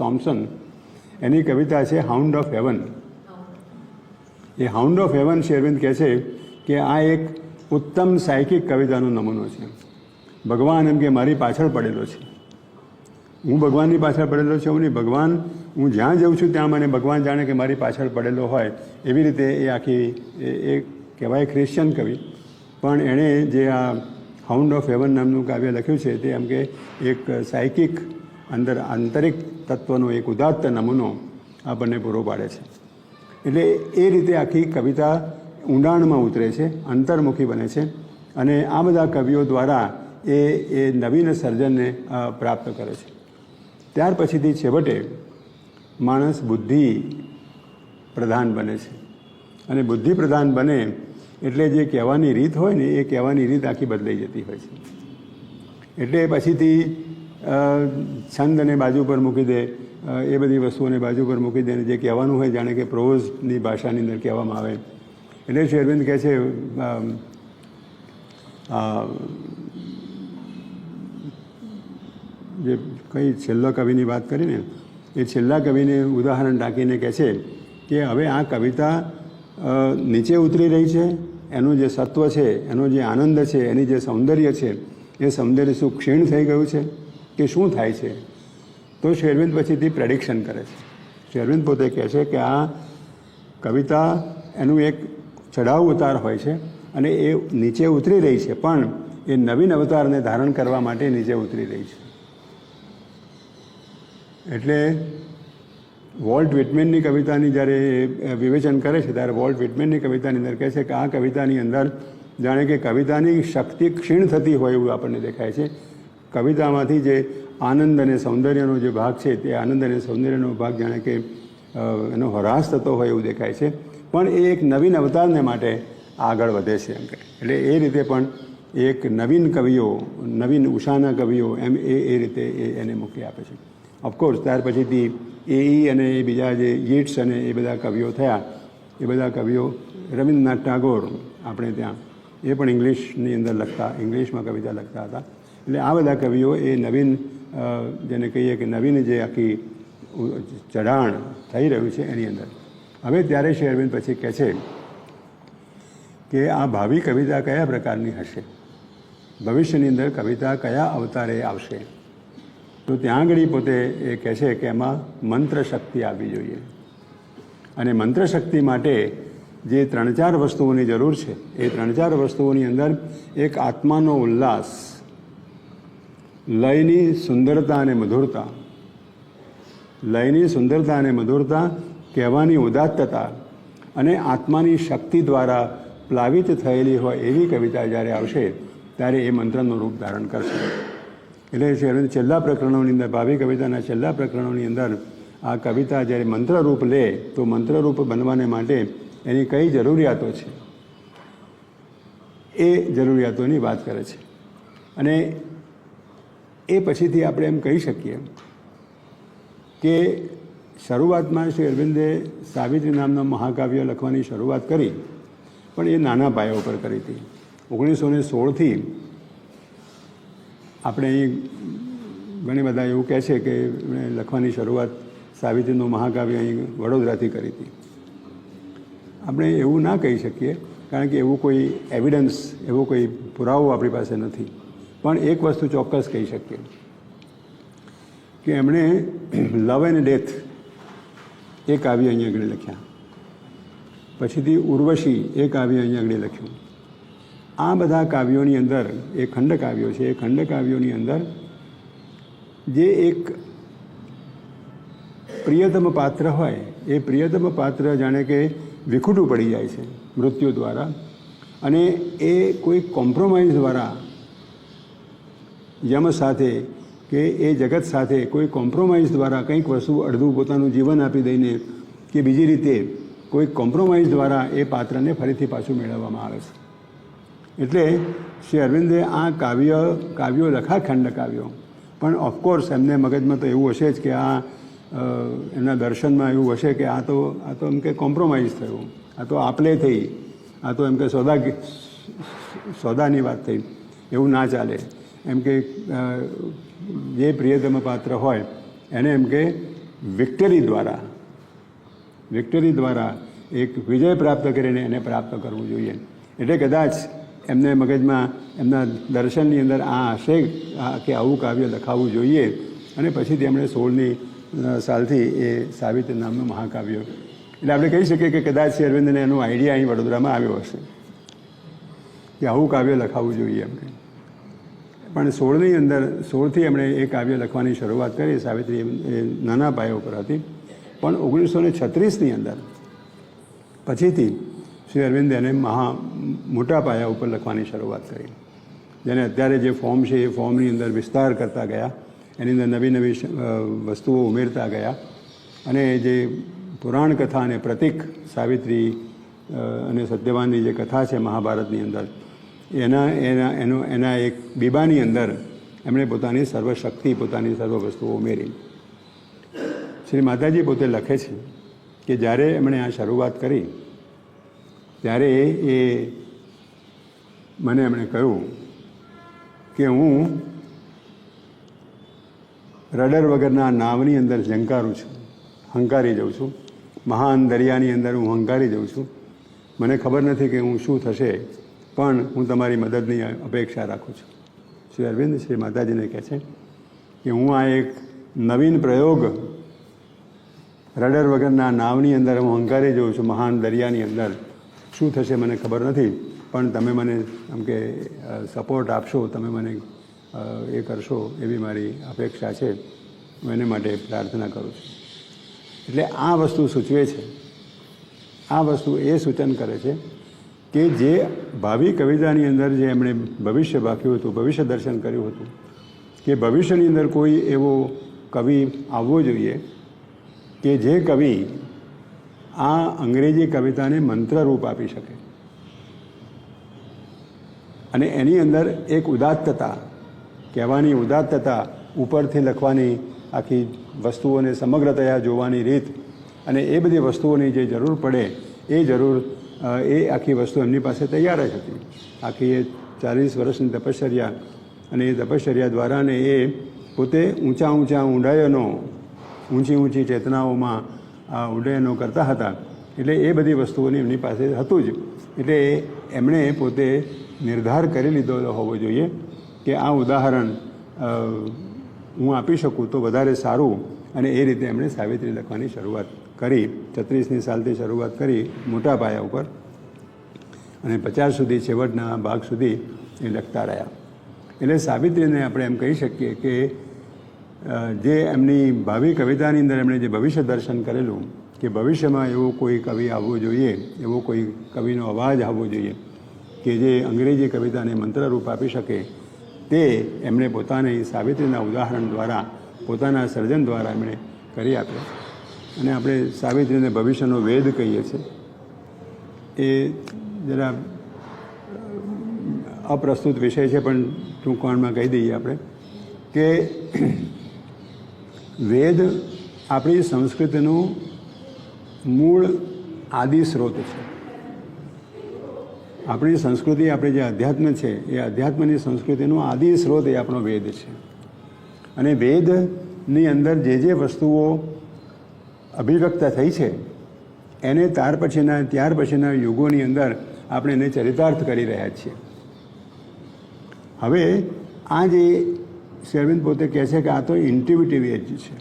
થોમ્સન એની કવિતા છે હાઉન્ડ ઓફ હેવન. એ Hound of Heaven Shri Aurobindo કહે છે કે આ એક ઉત્તમ સાયકિક કવિતાનો નમૂનો છે. ભગવાન એમ કે મારી પાછળ પડેલો છે, હું ભગવાનની પાછળ પડેલો છું એવું નહીં, ભગવાન હું જ્યાં જઉં છું ત્યાં મને ભગવાન જાણે કે મારી પાછળ પડેલો હોય, એવી રીતે એ આખી એ કહેવાય ક્રિશ્ચિયન કવિ. પણ એણે જે આ હાઉન્ડ ઓફ હેવન નામનું કાવ્ય લખ્યું છે તે એમ કે એક સાયકિક આંતરિક તત્વનો એક ઉદાત્ત નમૂનો આપણને પૂરો પાડે છે. એટલે એ રીતે આખી કવિતા ઊંડાણમાં ઉતરે છે, અંતર્મુખી બને છે અને આ બધા કવિઓ દ્વારા એ નવીન સર્જનને પ્રાપ્ત કરે છે. ત્યાર પછીથી છેવટે માણસ બુદ્ધિ પ્રધાન બને છે અને બુદ્ધિ પ્રધાન બને એટલે જે કહેવાની રીત હોય ને એ કહેવાની રીત આખી બદલાઈ જતી હોય છે. એટલે પછીથી છંદને બાજુ પર મૂકી દે, એ બધી વસ્તુઓને બાજુ પર મૂકી દે, જે કહેવાનું હોય જાણે કે પ્રોઝની ભાષાની અંદર કહેવામાં આવે. એટલે શ્રી અરવિંદ કહે છે જે કઈ છેલ્લા કવિની વાત કરીને એ છેલ્લા કવિને ઉદાહરણ ટાંકીને કહે છે કે હવે આ કવિતા નીચે ઉતરી રહી છે, એનું જે સત્વ છે, એનો જે આનંદ છે, એની જે સૌંદર્ય છે, એ સૌંદર્ય શું ક્ષીણ થઈ ગયું છે કે શું થાય છે? તો શ્રી અરવિંદ પછીથી પ્રેડિક્શન કરે છે. શ્રી અરવિંદ પોતે કહે છે કે આ કવિતા એનું એક ચઢાવ ઉતાર હોય છે અને એ નીચે ઉતરી રહી છે, પણ એ નવીન અવતારને ધારણ કરવા માટે નીચે ઉતરી રહી છે. એટલે વોલ્ટ વિટમેનની કવિતાની જ્યારે વિવેચન કરે છે ત્યારે વોલ્ટ વિટમેનની કવિતાની અંદર કહે છે કે આ કવિતાની અંદર જાણે કે કવિતાની શક્તિ ક્ષીણ થતી હોય એવું આપણને દેખાય છે. કવિતામાંથી જે આનંદ અને સૌંદર્યનો જે ભાગ છે તે આનંદ અને સૌંદર્યનો ભાગ જાણે કે એનો હરાસ થતો હોય એવું દેખાય છે, પણ એ એક નવીન અવતારને માટે આગળ વધે છે એમ કે. એટલે એ રીતે પણ એક નવીન કવિઓ, નવીન ઉષાના કવિઓ એમ એ રીતે એને મૂકી આપે છે. ઓફકોર્સ ત્યાર પછીથી અને એ બીજા જે યીટ્સ અને એ બધા કવિઓ થયા, એ બધા કવિઓ રવીન્દ્રનાથ ટાગોર આપણે ત્યાં એ પણ ઇંગ્લિશની અંદર ઇંગ્લિશમાં કવિતા લખતા હતા. એટલે આ બધા કવિઓ એ નવીન જેને કહીએ કે નવીન જે આખી ચઢાણ થઈ રહ્યું છે એની અંદર. હવે ત્યારે શ્રી અરવિંદ પછી કહે છે કે આ ભાવિ કવિતા કયા પ્રકારની હશે, ભવિષ્યની અંદર કવિતા કયા અવતારે આવશે. તો ત્યાં આગળ પોતે એ કહે છે કે એમાં મંત્ર શક્તિ આવવી જોઈએ અને મંત્ર શક્તિ માટે જે 3-4 વસ્તુઓની જરૂર છે એ 3-4 વસ્તુઓની અંદર એક આત્માનો ઉલ્લાસ, લયની સુંદરતા અને મધુરતા, કહેવાની ઉદાત્તતા અને આત્માની શક્તિ દ્વારા પ્લાવિત થયેલી હોય એવી કવિતા જ્યારે આવશે ત્યારે એ મંત્રનું રૂપ ધારણ કરશે. એટલે છેલ્લા પ્રકરણોની અંદર, ભાવિ કવિતાના છેલ્લા પ્રકરણોની અંદર આ કવિતા જ્યારે મંત્રરૂપ લે તો મંત્રરૂપ બનવાને માટે એની કઈ જરૂરિયાતો છે એ જરૂરિયાતોની વાત કરે છે. અને એ પછીથી આપણે એમ કહી શકીએ કે શરૂઆતમાં શ્રી અરવિંદે સાવિત્રી નામનું મહાકાવ્ય લખવાની શરૂઆત કરી, પણ એ નાના પાયા ઉપર કરી હતી. 1916થી આપણે અહીં ઘણી બધા એવું કહે છે કે એમણે લખવાની શરૂઆત સાવિત્રીનું મહાકાવ્ય અહીં વડોદરાથી કરી હતી. આપણે એવું ના કહી શકીએ કારણ કે એવું કોઈ એવિડન્સ, એવો કોઈ પુરાવો આપણી પાસે નથી. પણ એક વસ્તુ ચોક્કસ કહી શકીએ કે એમણે લવ એન્ડ ડેથ એ કાવ્ય અહીંયા આગળ લખ્યા, પછીથી ઉર્વશી એ કાવ્ય અહીંયા આગળ લખ્યું. આ બધા કાવ્યોની અંદર એ ખંડકાવ્યો છે, એ ખંડકાવ્યોની અંદર જે એક પ્રિયતમ પાત્ર હોય એ પ્રિયતમ પાત્ર જાણે કે વિખૂટું પડી જાય છે મૃત્યુ દ્વારા, અને એ કોઈ કોમ્પ્રોમાઇઝ દ્વારા યમ સાથે કે એ જગત સાથે કોઈ કોમ્પ્રોમાઇઝ દ્વારા કંઈક વસ્તુ અડધું પોતાનું જીવન આપી દઈને કે બીજી રીતે કોઈ કોમ્પ્રોમાઇઝ દ્વારા એ પાત્રને ફરીથી પાછું મેળવવામાં આવે છે. એટલે શ્રી અરવિંદે આ કાવ્યો લખા ખંડકાવ્યો, પણ ઓફકોર્સ એમને મગજમાં તો એવું હશે જ કે આ એમના દર્શનમાં એવું હશે કે આ તો એમ કે કોમ્પ્રોમાઇઝ થયું, આ તો આપલે થઈ, આ તો એમ કે સોદાની વાત થઈ, એવું ના ચાલે. એમ કે જે પ્રિયતમ પાત્ર હોય એને એમ કે વિક્ટરી દ્વારા એક વિજય પ્રાપ્ત કરીને એને પ્રાપ્ત કરવું જોઈએ. એટલે કદાચ એમને મગજમાં એમના દર્શનની અંદર આ હશે કે આવું કાવ્ય લખાવવું જોઈએ, અને પછી તેમણે 16મી સાલથી એ સાવિત્રી નામનું મહાકાવ્ય, એટલે આપણે કહી શકીએ કે કદાચ શ્રી અરવિંદને એનો આઈડિયા અહીં વડોદરામાં આવ્યો હશે કે આવું કાવ્ય લખાવવું જોઈએ એમને. પણ 16થી એમણે એ કાવ્ય લખવાની શરૂઆત કરી. સાવિત્રી એ નાના પાયા ઉપર હતી, પણ 1936ની અંદર પછીથી શ્રી અરવિંદે એને મોટા પાયા ઉપર લખવાની શરૂઆત કરી, જેને અત્યારે જે ફોર્મ છે એ ફોર્મની અંદર વિસ્તાર કરતા ગયા, એની અંદર નવી નવી વસ્તુઓ ઉમેરતા ગયા, અને જે પુરાણ કથા અને પ્રતીક સાવિત્રી અને સત્યવાનની જે કથા છે મહાભારતની અંદર, એના એક બીબાની અંદર એમણે પોતાની સર્વશક્તિ, પોતાની સર્વ વસ્તુઓ ઉમેરી. શ્રી માતાજી પોતે લખે છે કે જ્યારે એમણે આ શરૂઆત કરી ત્યારે એમણે કહ્યું કે હું રડર વગરના નાવની અંદર ઝંકારું છું, હંકારી જાઉં છું, મહાન દરિયાની અંદર હું હંકારી જાઉં છું. મને ખબર નથી કે હું શું થશે, પણ હું તમારી મદદની અપેક્ષા રાખું છું. શ્રી અરવિંદ શ્રી માતાજીને કહે છે કે હું આ એક નવીન પ્રયોગ, રડર વગરના નાવની અંદર હું હંકારી જાઉં છું, મહાન દરિયાની અંદર શું થશે મને ખબર નથી, પણ તમે મને આમ કે સપોર્ટ આપશો, તમે મને એ કરશો એવી મારી અપેક્ષા છે, હું એને માટે પ્રાર્થના કરું છું. એટલે આ વસ્તુ સૂચવે છે, આ વસ્તુ એ સૂચન કરે છે કે જે ભાવિ કવિતાની અંદર જે એમણે ભવિષ્ય બાક્યું હતું, ભવિષ્ય દર્શન કર્યું હતું કે ભવિષ્યની અંદર કોઈ એવો કવિ આવવો જોઈએ કે જે કવિ આ અંગ્રેજી કવિતાને મંત્રરૂપ આપી શકે, અને એની અંદર એક ઉદાત્તતા, કહેવાની ઉદાત્તતા, ઉપરથી લખવાની આખી વસ્તુઓને સમગ્રતયા જોવાની રીત, અને એ બધી વસ્તુઓની જે જરૂર પડે એ આખી વસ્તુ એમની પાસે તૈયાર જ હતી. આખી એ 40 વર્ષની તપશ્ચર્યા, અને એ તપશ્ચર્યા દ્વારા ને એ પોતે ઊંચા ઊંડાયનો, ઊંચી ચેતનાઓમાં આ ઉડ્ડયનો કરતા હતા. એટલે એ બધી વસ્તુઓની એમની પાસે હતું જ. એટલે એમણે પોતે નિર્ધાર કરી લીધો હોવો જોઈએ કે આ ઉદાહરણ હું આપી શકું તો વધારે સારું, અને એ રીતે એમણે સાવિત્રી લખવાની શરૂઆત કરી. 36ની સાલથી શરૂઆત કરી મોટા પાયા ઉપર, અને 50 સુધી, છેવટના ભાગ સુધી એ લખતા રહ્યા. એટલે સાવિત્રીને આપણે એમ કહી શકીએ કે જે એમની ભાવિ કવિતાની અંદર એમણે જે ભવિષ્ય દર્શન કરેલું કે ભવિષ્યમાં એવો કોઈ કવિ આવવો જોઈએ, એવો કોઈ કવિનો અવાજ આવવો જોઈએ કે જે અંગ્રેજી કવિતાને મંત્રરૂપ આપી શકે, તે એમણે પોતાની સાવિત્રીના ઉદાહરણ દ્વારા, પોતાના સર્જન દ્વારા એમણે કરી આપ્યો. અને આપણે સાવિત્રીને ભવિષ્યનો વેદ કહીએ છીએ. એ જરા અપ્રસ્તુત વિષય છે, પણ ટૂંકમાં કહી દઈએ આપણે કે વેદ આપણી સંસ્કૃતિનું મૂળ આદિ સ્ત્રોત છે. આપણી સંસ્કૃતિ, આપણે જે અધ્યાત્મ છે એ અધ્યાત્મની સંસ્કૃતિનું આદિ સ્ત્રોત એ આપણો વેદ છે. અને વેદની અંદર જે વસ્તુઓ અભિવ્યક્ત થઈ છે એને ત્યાર પછીના યુગોની અંદર આપણે એને ચરિતાર્થ કરી રહ્યા છીએ. હવે આ જે શ્રી અરવિંદ પોતે કહે છે કે આ તો ઇન્ટ્યુઇટિવ એજ છે,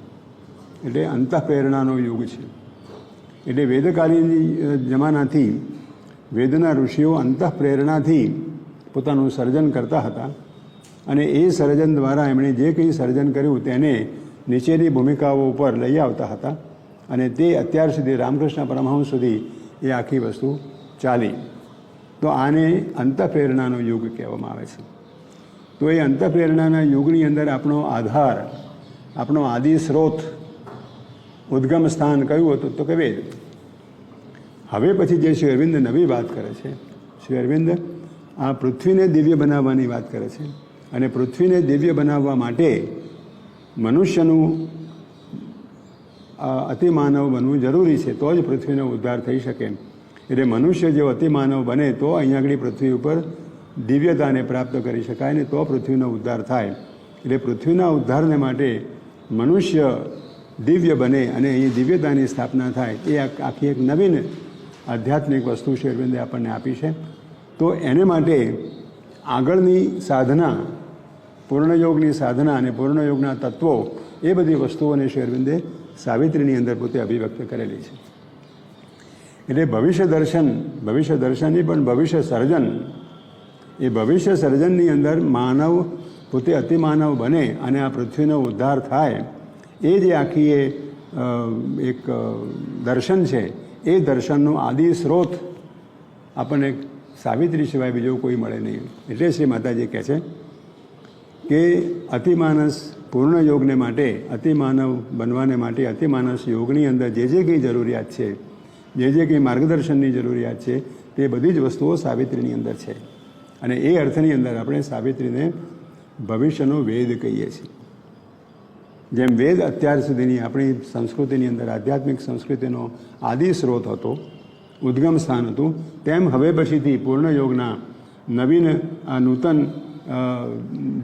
એટલે અંતઃપ્રેરણાનો યુગ છે. એટલે વેદકાલીન જમાનાથી વેદના ઋષિઓ અંતઃપ્રેરણાથી પોતાનું સર્જન કરતા હતા, અને એ સર્જન દ્વારા એમણે જે કંઈ સર્જન કર્યું તેને નીચેની ભૂમિકાઓ ઉપર લઈ આવતા હતા, અને તે અત્યાર સુધી રામકૃષ્ણ પરમહંસ સુધી એ આખી વસ્તુ ચાલી. તો આને અંતઃપ્રેરણાનો યુગ કહેવામાં આવે છે. તો એ અંતઃપ્રેરણાના યુગની અંદર આપણો આધાર, આપણો આદિ સ્ત્રોત, ઉદ્ગમ સ્થાન કયું હતું? તો કે વેદ. હવે પછી જે શ્રી અરવિંદ નવી વાત કરે છે, શ્રી અરવિંદ આ પૃથ્વીને દિવ્ય બનાવવાની વાત કરે છે. અને પૃથ્વીને દિવ્ય બનાવવા માટે મનુષ્યનું અતિમાનવ બનવું જરૂરી છે, તો જ પૃથ્વીનો ઉદ્ધાર થઈ શકે. એટલે મનુષ્ય જેવો અતિમાનવ બને તો અહીંયા આગળ પૃથ્વી ઉપર દિવ્યતાને પ્રાપ્ત કરી શકાય ને તો પૃથ્વીનો ઉદ્ધાર થાય. એટલે પૃથ્વીના ઉદ્ધારને માટે મનુષ્ય દિવ્ય બને અને અહીં દિવ્યતાની સ્થાપના થાય, એ આખી એક નવીન આધ્યાત્મિક વસ્તુ શ્રી અરવિંદે આપણને આપી છે. તો એને માટે આગળની સાધના, પૂર્ણયોગની સાધના અને પૂર્ણયોગના તત્વો, એ બધી વસ્તુઓને શ્રી અરવિંદે સાવિત્રીની અંદર પોતે અભિવ્યક્ત કરેલી છે. એટલે ભવિષ્ય દર્શનની પણ ભવિષ્ય સર્જન, એ ભવિષ્ય સર્જનની અંદર માનવ પોતે અતિમાનવ બને અને આ પૃથ્વીનો ઉદ્ધાર થાય, એ જે આખી એક દર્શન છે, એ દર્શનનો આદિ સ્ત્રોત આપણને સાવિત્રી સિવાય બીજો કોઈ મળે નહીં. એટલે શ્રી માતાજી કહે છે કે અતિમાનસ પૂર્ણ યોગને માટે, અતિમાનવ બનવાને માટે અતિમાનસ યોગની અંદર જે જે કંઈ જરૂરિયાત છે, જે કંઈ માર્ગદર્શનની જરૂરિયાત છે, તે બધી જ વસ્તુઓ સાવિત્રીની અંદર છે. અને એ અર્થની અંદર આપણે સાવિત્રીને ભવિષ્યનો વેદ કહીએ છીએ. જેમ વેદ અત્યાર સુધીની આપણી સંસ્કૃતિની અંદર આધ્યાત્મિક સંસ્કૃતિનો આદિ સ્ત્રોત હતો, ઉદ્ગમ સ્થાન હતું, તેમ હવે પછીથી પૂર્ણયોગના નવીન આ નૂતન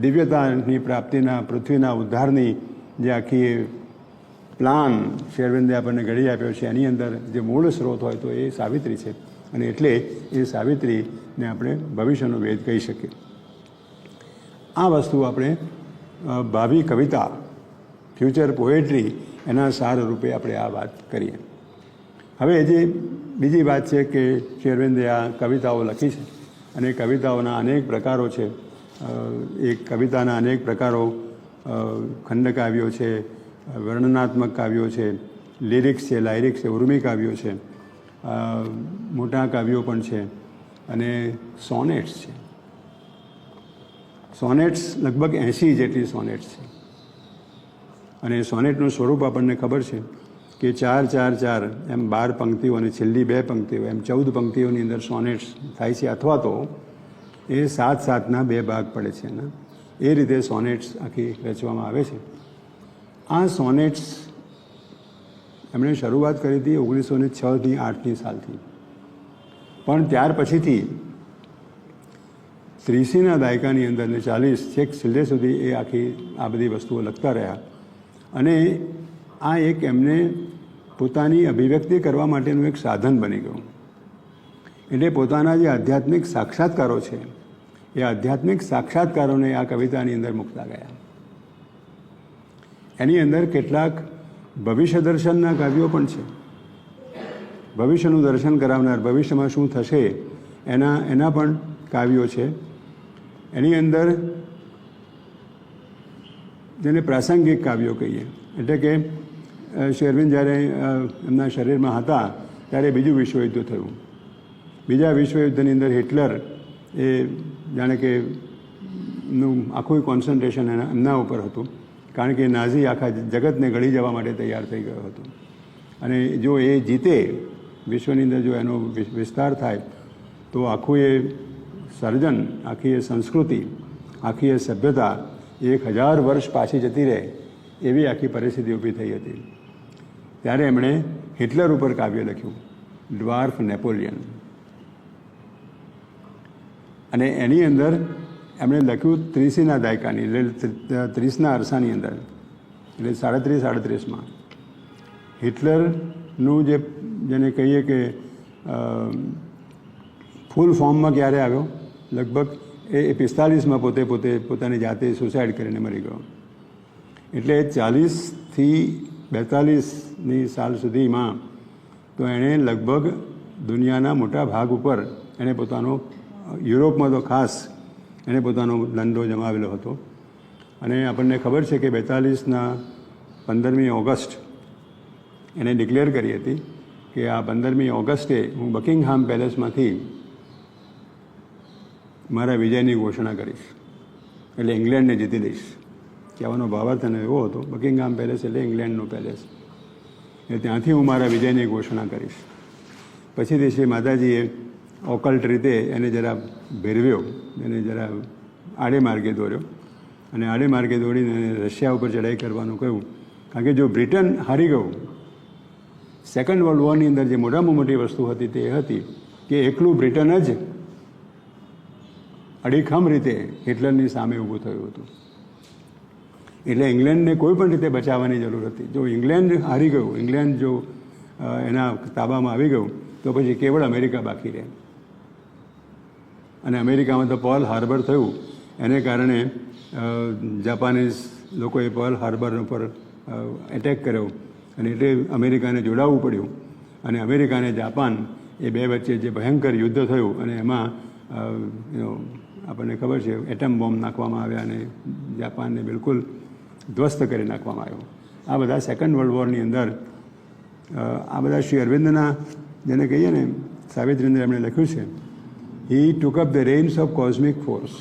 દિવ્યતાની પ્રાપ્તિના, પૃથ્વીના ઉદ્ધારની જે આખી પ્લાન શ્રી અરવિંદે આપણને ઘડી આપ્યો છે, એની અંદર જે મૂળ સ્ત્રોત હોય તો એ સાવિત્રી છે. અને એટલે એ સાવિત્રીને આપણે ભવિષ્યનો વેદ કહી શકીએ. આ વસ્તુ આપણે ભાવિ કવિતા, ફ્યુચર પોએટ્રી, એના સાર રૂપે આપણે આ વાત કરીએ. હવે જે બીજી વાત છે કે શ્રી અરવિંદે આ કવિતાઓ લખી છે અને કવિતાઓના અનેક પ્રકારો છે. એક કવિતાના અનેક પ્રકારો, ખંડકાવ્યો છે, વર્ણનાત્મક કાવ્યો છે, લિરિક્સ છે, લાયરિક્સ છે, ઉર્મી કાવ્યો છે, મોટા કાવ્યો પણ છે અને સોનેટ્સ છે. સોનેટ્સ લગભગ 80 જેટલી સોનેટ્સ છે. અને સોનેટનું સ્વરૂપ આપણને ખબર છે કે 4, 4, 4 એમ 12 પંક્તિઓ અને છેલ્લી 2 પંક્તિઓ એમ 14 પંક્તિઓની અંદર સોનેટ્સ થાય છે, અથવા તો એ 7-7ના 2 ભાગ પડે છે એના. એ રીતે સોનેટ્સ આખી રચવામાં આવે છે. આ સોનેટ્સ એમણે શરૂઆત કરી હતી 1906થી 8ની સાલથી, પણ ત્યાર પછીથી 30ના દાયકાની અંદર ને 40 છેક છેલ્લે સુધી એ આખી આ બધી વસ્તુઓ લખતા રહ્યા. અને આ એક એમને પોતાની અભિવ્યક્તિ કરવા માટેનું એક સાધન બની ગયું. એટલે પોતાના જે આધ્યાત્મિક સાક્ષાત્કારો છે, એ આધ્યાત્મિક સાક્ષાત્કારોને આ કવિતાની અંદર મૂકતા ગયા. એની અંદર કેટલાક ભવિષ્ય દર્શનના કાવ્યો પણ છે. ભવિષ્યનું દર્શન કરાવનાર, ભવિષ્યમાં શું થશે એના પણ કાવ્યો છે. એની અંદર જેને પ્રાસંગિક કાવ્યો કહીએ, એટલે કે શ્રી અરવિંદ જ્યારે એમના શરીરમાં હતા ત્યારે બીજું વિશ્વયુદ્ધ થયું. બીજા વિશ્વયુદ્ધની અંદર હિટલર એ જાણે કે નું આખું કોન્સન્ટ્રેશન એમના ઉપર હતું, કારણ કે નાઝી આખા જગતને ગળી જવા માટે તૈયાર થઈ ગયો હતો. અને જો એ જીતે, વિશ્વની અંદર જો એનો વિસ્તાર થાય, તો આખું એ સર્જન, આખી એ સંસ્કૃતિ, આખી એ સભ્યતા 1000 વર્ષ પાછી જતી રહે એવી આખી પરિસ્થિતિ ઊભી થઈ હતી. ત્યારે એમણે હિટલર ઉપર કાવ્ય લખ્યું, ડ્વાર્ફ નેપોલિયન. અને એની અંદર એમણે લખ્યું 30ના દાયકાની, એટલે 30ના અરસાની અંદર, એટલે 37-38માં હિટલરનું જેને કહીએ કે ફૂલ ફોર્મમાં ક્યારે આવ્યો, લગભગ એ 45માં પોતાની જાતે સુસાઇડ કરીને મરી ગયો. એટલે 40થી 42ની સાલ સુધીમાં તો એણે લગભગ દુનિયાના મોટા ભાગ ઉપર એણે પોતાનો, યુરોપમાં તો ખાસ એણે પોતાનો દંડો જમાવેલો હતો. અને આપણને ખબર છે કે 42ના 15મી ઓગસ્ટ એને ડિક્લેર કરી હતી કે આ 15મી ઓગસ્ટે હું બકિંગહામ પેલેસમાંથી મારા વિજયની ઘોષણા કરીશ, એટલે ઇંગ્લેન્ડને જીતી દઈશ. કહેવાનો ભાવાર્થ એને એવો હતો, બકિંગહામ પેલેસ એટલે ઇંગ્લેન્ડનું પેલેસ, એટલે ત્યાંથી હું મારા વિજયની ઘોષણા કરીશ. પછીથી શ્રી માતાજીએ ઓકલ્ટ રીતે એને જરા ભેરવ્યો, એને જરા આડે માર્ગે દોર્યો, અને આડે માર્ગે દોડીને એને રશિયા ઉપર ચડાઈ કરવાનું કહ્યું. કારણ કે જો બ્રિટન હારી ગયું, સેકન્ડ વર્લ્ડ વોરની અંદર જે મોટામાં મોટી વસ્તુ હતી તે એ હતી કે એકલું બ્રિટન જ અડીખમ રીતે હિટલરની સામે ઊભું થયું હતું. એટલે ઇંગ્લેન્ડને કોઈ પણ રીતે બચાવવાની જરૂર હતી. જો ઇંગ્લેન્ડ હારી ગયું, ઇંગ્લેન્ડ જો એના તાબામાં આવી ગયું, તો પછી કેવળ અમેરિકા બાકી રહે. અને અમેરિકામાં તો પર્લ હાર્બર થયું, એને કારણે જાપાનીઝ લોકોએ પર્લ હાર્બર ઉપર એટેક કર્યો, અને એટલે અમેરિકાને જોડાવવું પડ્યું. અને અમેરિકા અને જાપાન એ બે વચ્ચે જે ભયંકર યુદ્ધ થયું, અને એમાં આપણને ખબર છે એટમ બોમ્બ નાખવામાં આવ્યા અને જાપાનને બિલકુલ ધ્વસ્ત કરી નાખવામાં આવ્યો. આ બધા સેકન્ડ વર્લ્ડ વોરની અંદર આ બધા શ્રી અરવિંદના, જેને કહીએ ને સાવિત્રીને એમણે લખ્યું છે, he took up the reins of cosmic force.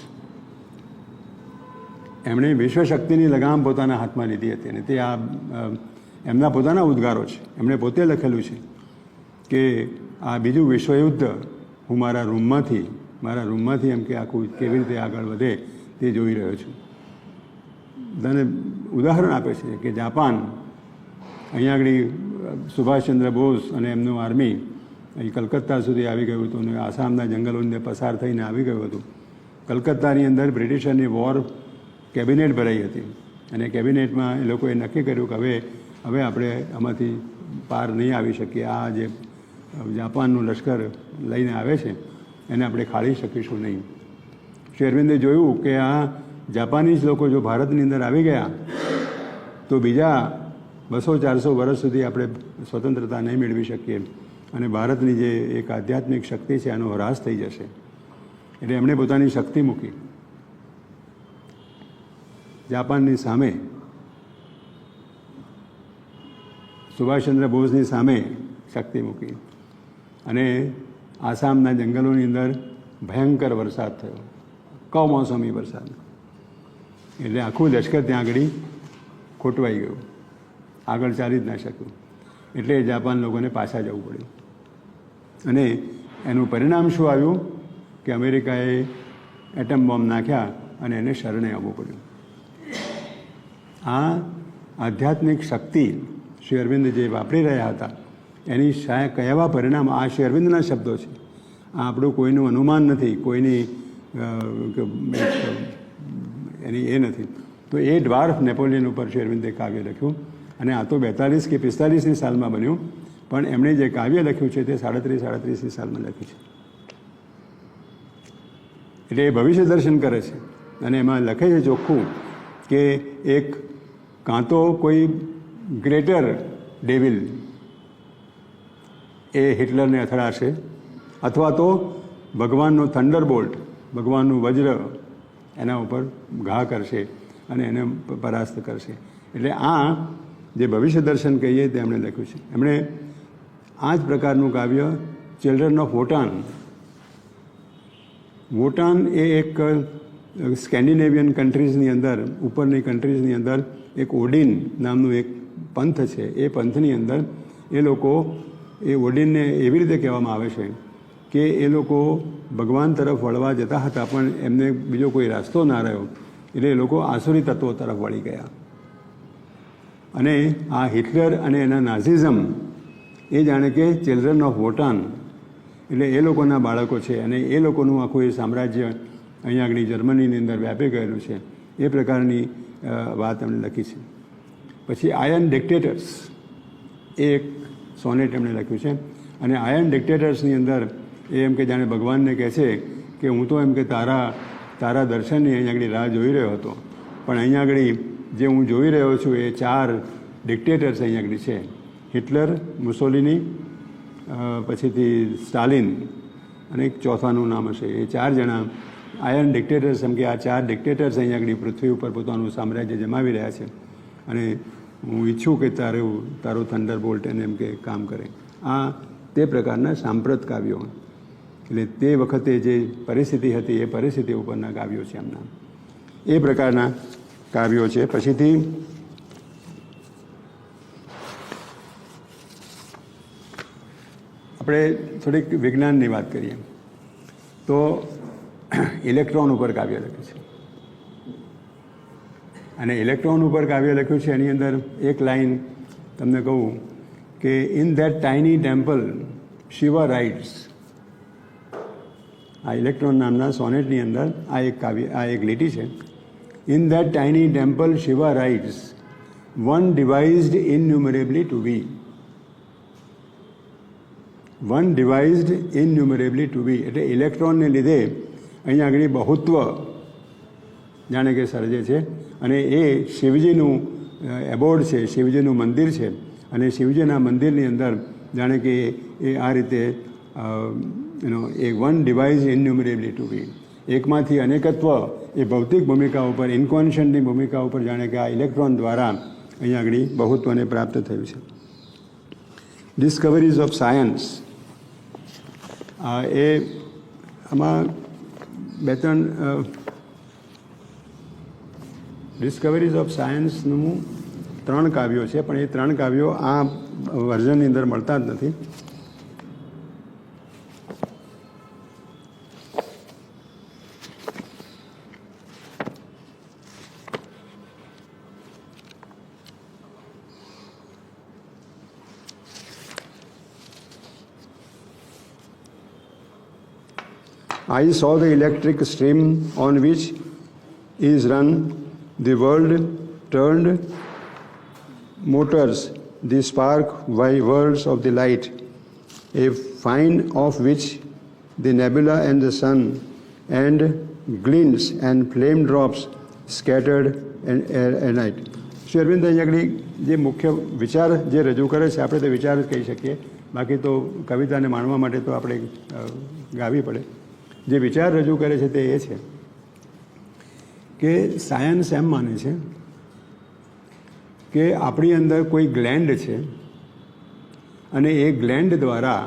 એમણે વિશ્વશક્તિની લગામ પોતાના હાથમાં લીધી હતી, અને તે આ એમના પોતાના ઉદ્ગારો છે. એમણે પોતે લખેલું છે કે આ બીજું વિશ્વયુદ્ધ હું મારા રૂમમાંથી એમ કે આખું કેવી રીતે આગળ વધે તે જોઈ રહ્યો છું. બધાને ઉદાહરણ આપે છે કે જાપાન અહીંયા આગળ સુભાષચંદ્ર બોઝ અને એમનું આર્મી અહીં કલકત્તા સુધી આવી ગયું હતું, અને આસામના જંગલોને પસાર થઈને આવી ગયું હતું. કલકત્તાની અંદર બ્રિટિશરની વોર કેબિનેટ ભરાઈ હતી, અને કેબિનેટમાં એ લોકોએ નક્કી કર્યું કે હવે આપણે આમાંથી પાર નહીં આવી શકીએ. આ જે જાપાનનું લશ્કર લઈને આવે છે એને આપણે ખાળી શકીશું નહીં. શ્રી અરવિંદે જોયું કે આ જાપાનીઝ લોકો જો ભારતની અંદર આવી ગયા તો બીજા 200-400 વર્ષ સુધી આપણે સ્વતંત્રતા નહીં મેળવી શકીએ, અને ભારતની જે એક આધ્યાત્મિક શક્તિ છે એનો હ્રાસ થઈ જશે. એટલે એમણે પોતાની શક્તિ મૂકી જાપાનની સામે, સુભાષચંદ્ર બોઝની સામે શક્તિ મૂકી, અને આસામના જંગલોની અંદર ભયંકર વરસાદ થયો, કમોસમી વરસાદ. એટલે આખું લશ્કર ત્યાં આગળ ખોટવાઈ ગયું, આગળ ચાલી જ ના શક્યું. એટલે જાપાન લોકોને પાછા જવું પડ્યું, અને એનું પરિણામ શું આવ્યું કે અમેરિકાએ એટમ બોમ્બ નાખ્યા અને એને શરણે આવવું પડ્યું. આ આધ્યાત્મિક શક્તિ શ્રી અરવિંદ જે વાપરી રહ્યા હતા એની કયા પરિણામ, આ શ્રી અરવિંદના શબ્દો છે. આ આપણું કોઈનું અનુમાન નથી, કોઈની એની એ નથી. તો એ ડ્વાર્ફ નેપોલિયન ઉપર શ્રી અરવિંદે કાવ્ય લખ્યું, અને આ તો 42 કે 45ની સાલમાં બન્યું, પણ એમણે જે કાવ્ય લખ્યું છે તે 37-38ની સાલમાં લખ્યું છે. એટલે એ ભવિષ્ય દર્શન કરે છે, અને એમાં લખે છે ચોખ્ખું કે એક કાં તો કોઈ ગ્રેટર ડેવિલ એ હિટલરને અથડાશે, અથવા તો ભગવાનનો થંડરબોલ્ટ, ભગવાનનું વજ્ર એના ઉપર ઘા કરશે અને એને પરાસ્ત કરશે. એટલે આ જે ભવિષ્ય દર્શન કહીએ તે એમણે લખ્યું છે. એમણે આ જ પ્રકારનું કાવ્ય ચિલ્ડ્રન ઓફ વોટાન એ એક સ્કેન્ડિનેવિયન કન્ટ્રીઝની અંદર, ઉપરની કન્ટ્રીઝની અંદર એક ઓડિન નામનું એક પંથ છે. એ પંથની અંદર એ લોકો, એ ઓડિનને એવી રીતે કહેવામાં આવે છે કે એ લોકો ભગવાન તરફ વળવા જતા હતા, પણ એમને બીજો કોઈ રસ્તો ના રહ્યો, એટલે એ લોકો આસુરી તત્વો તરફ વળી ગયા. અને આ હિટલર અને એના નાઝિઝમ એ જાણે કે ચિલ્ડ્રન ઓફ વોટાન, એટલે એ લોકોના બાળકો છે, અને એ લોકોનું આખું એ સામ્રાજ્ય અહીંયા આગળ જર્મનીની અંદર વ્યાપી ગયેલું છે. એ પ્રકારની વાત એમણે લખી છે. પછી આયર્ન ડિક્ટેટર્સ એ એક સોનેટ એમણે લખ્યું છે, અને આયર્ન ડિક્ટેટર્સની અંદર એ એમ કે જાણે ભગવાનને કહે છે કે હું તો એમ કે તારા દર્શનની અહીંયા આગળ રાહ જોઈ રહ્યો હતો, પણ અહીંયા આગળ જે હું જોઈ રહ્યો છું એ 4 ડિક્ટેટર્સ અહીંયા આગળ છે, હિટલર, મુસોલિની, પછીથી સ્ટાલિન, અને એક ચોથાનું નામ હશે. એ 4 જણા આયર્ન ડિક્ટેટર્સ, એમ કે આ 4 ડિક્ટેટર્સ અહીંયા આગળ પૃથ્વી ઉપર પોતાનું સામ્રાજ્ય જમાવી રહ્યા છે. અને હું ઈચ્છું કે તારું થંડરબોલ્ટ એને એમ કે કામ કરે. આ તે પ્રકારના સાંપ્રત કાવ્યો, એટલે તે વખતે જે પરિસ્થિતિ હતી એ પરિસ્થિતિ ઉપરના કાવ્યો છે એમના, એ પ્રકારના કાવ્યો છે. પછીથી આપણે થોડીક વિજ્ઞાનની વાત કરીએ તો ઇલેક્ટ્રોન ઉપર કાવ્ય લખ્યું છે, અને ઇલેક્ટ્રોન ઉપર કાવ્ય લખ્યું છે એની અંદર એક લાઈન તમને કહું કે in that tiny temple Shiva rites. આ ઇલેક્ટ્રોન નામના સોનેટની અંદર આ એક લીટી છે. In that tiny temple Shiva rites one devised innumerably to be. One devised innumerably to be એટલે ઇલેક્ટ્રોનને લીધે અહીંયા આગળ બહુત્વ જાણે કે સર્જે છે, અને એ શિવજીનું એબોર્ડ છે, શિવજીનું મંદિર છે, અને શિવજીના મંદિરની અંદર જાણે કે એ આ રીતે એ વન ડિવાઇઝ ઇન્યુમરેબલી ટુ બી, એકમાંથી અનેકત્વ એ ભૌતિક ભૂમિકા ઉપર, ઇન્કોન્શિયન્ટની ભૂમિકા ઉપર જાણે કે આ ઇલેક્ટ્રોન દ્વારા અહીંયા આગળ બહુત્વને પ્રાપ્ત થયું છે. ડિસ્કવરીઝ ઓફ સાયન્સ, એ આમાં બે ત્રણ ડિસ્કવરીઝ ઓફ સાયન્સનું 3 કાવ્યો છે, પણ એ 3 કાવ્યો આ વર્ઝનની અંદર મળતા જ નથી. I saw the electric stream on which is run the world turned motors, the spark by worlds of the light, a fine of which the nebula and the sun, and glints and flame drops scattered at night. Shri Arvind અહીં આગળ જે મુખ્ય વિચાર જે રજૂ કરે છે, આપણે તો વિચાર જ કહી શકીએ, બાકી તો કવિતાને માણવા માટે તો આપણે ગાવી પડે. જે વિચાર રજૂ કરે છે તે એ છે કે સાયન્સ એમ માને છે કે આપણી અંદર કોઈ ગ્લેન્ડ છે, અને એ ગ્લેન્ડ દ્વારા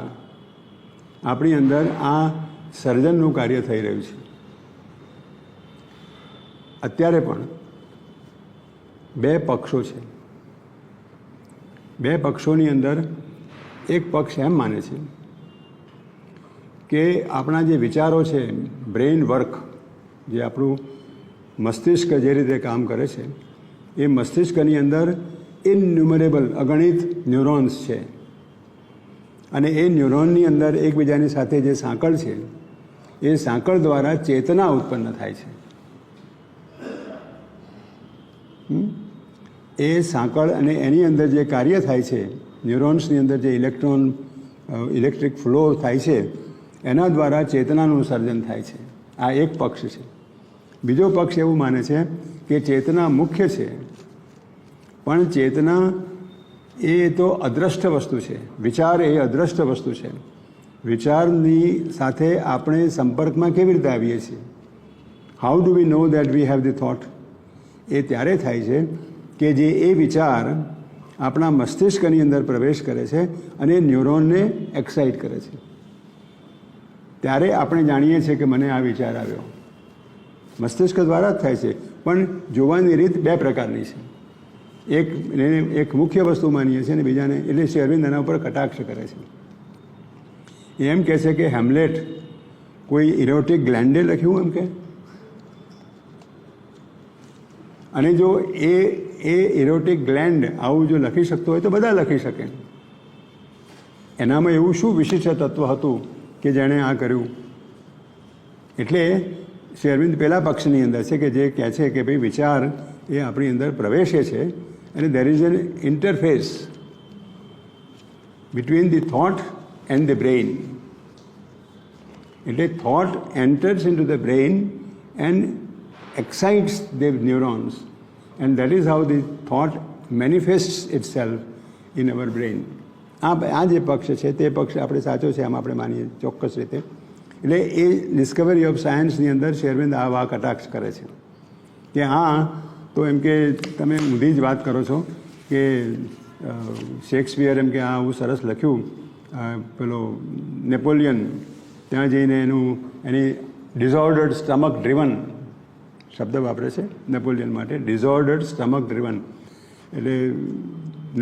આપણી અંદર આ સર્જનનું કાર્ય થઈ રહ્યું છે. અત્યારે પણ 2 પક્ષો છે. 2 પક્ષોની અંદર એક પક્ષ એમ માને છે કે આપણા જે વિચારો છે, બ્રેઇન વર્ક, જે આપણું મસ્તિષ્ક જે રીતે કામ કરે છે, એ મસ્તિષ્કની અંદર ઇન્યુમરેબલ અગણિત ન્યુરોન્સ છે, અને એ ન્યુરોનની અંદર એકબીજાની સાથે જે સાંકળ છે એ સાંકળ દ્વારા ચેતના ઉત્પન્ન થાય છે. એ સાંકળ અને એની અંદર જે કાર્ય થાય છે, ન્યુરોન્સની અંદર જે ઇલેક્ટ્રિક ફ્લો થાય છે, એના દ્વારા ચેતનાનું સર્જન થાય છે. આ એક પક્ષ છે. બીજો પક્ષ એવું માને છે કે ચેતના મુખ્ય છે, પણ ચેતના એ તો અદ્રષ્ટ વસ્તુ છે, વિચાર એ અદ્રષ્ટ વસ્તુ છે. વિચારની સાથે આપણે સંપર્કમાં કેવી રીતે આવીએ છીએ? How do we know that we have the thought? એ ત્યારે થાય છે કે જે એ વિચાર આપણા મસ્તિષ્કની અંદર પ્રવેશ કરે છે અને ન્યુરોનને એક્સાઇટ કરે છે. ત્યારે આપણે જાણીએ છીએ કે મને આ વિચાર આવ્યો. મસ્તિષ્ક દ્વારા જ થાય છે, પણ જોવાની રીત 2 પ્રકારની છે. એક મુખ્ય વસ્તુ માનીએ છીએ અને બીજાને, એટલે શ્રી અરવિંદ એના ઉપર કટાક્ષ કરે છે. એમ કહે છે કે હેમ્લેટ કોઈ ઇરોટિક ગ્લેન્ડે લખ્યું એમ કે, અને જો એ ઇરોટિક ગ્લેન્ડ આવું જો લખી શકતો હોય તો બધા લખી શકે. એનામાં એવું શું વિશિષ્ટ તત્વ હતું કે જેણે આ કર્યું? એટલે શ્રી અરવિંદ પહેલા પક્ષની અંદર છે કે જે કહે છે કે ભાઈ વિચાર એ આપણી અંદર પ્રવેશે છે, અને there is an interface between the thought and the brain. એટલે thought enters into the brain and excites the neurons, and that is how the thought manifests itself in our brain. આ જે પક્ષ છે તે પક્ષ આપણે સાચો છે, આમ આપણે માનીએ ચોક્કસ રીતે. એટલે એ ડિસ્કવરી ઓફ સાયન્સની અંદર શ્રી અરવિંદ આ કટાક્ષ કરે છે કે હા, તો એમ કે તમે ઊંધી જ વાત કરો છો, કે શેક્સપિયર એમ કે આ આવું સરસ લખ્યું, પેલો નેપોલિયન ત્યાં જઈને એની ડિઝોર્ડર્ડ સ્ટમક ડ્રીવન શબ્દ વાપરે છે નેપોલિયન માટે, ડિઝોર્ડર્ડ સ્ટમક ડ્રીવન. એટલે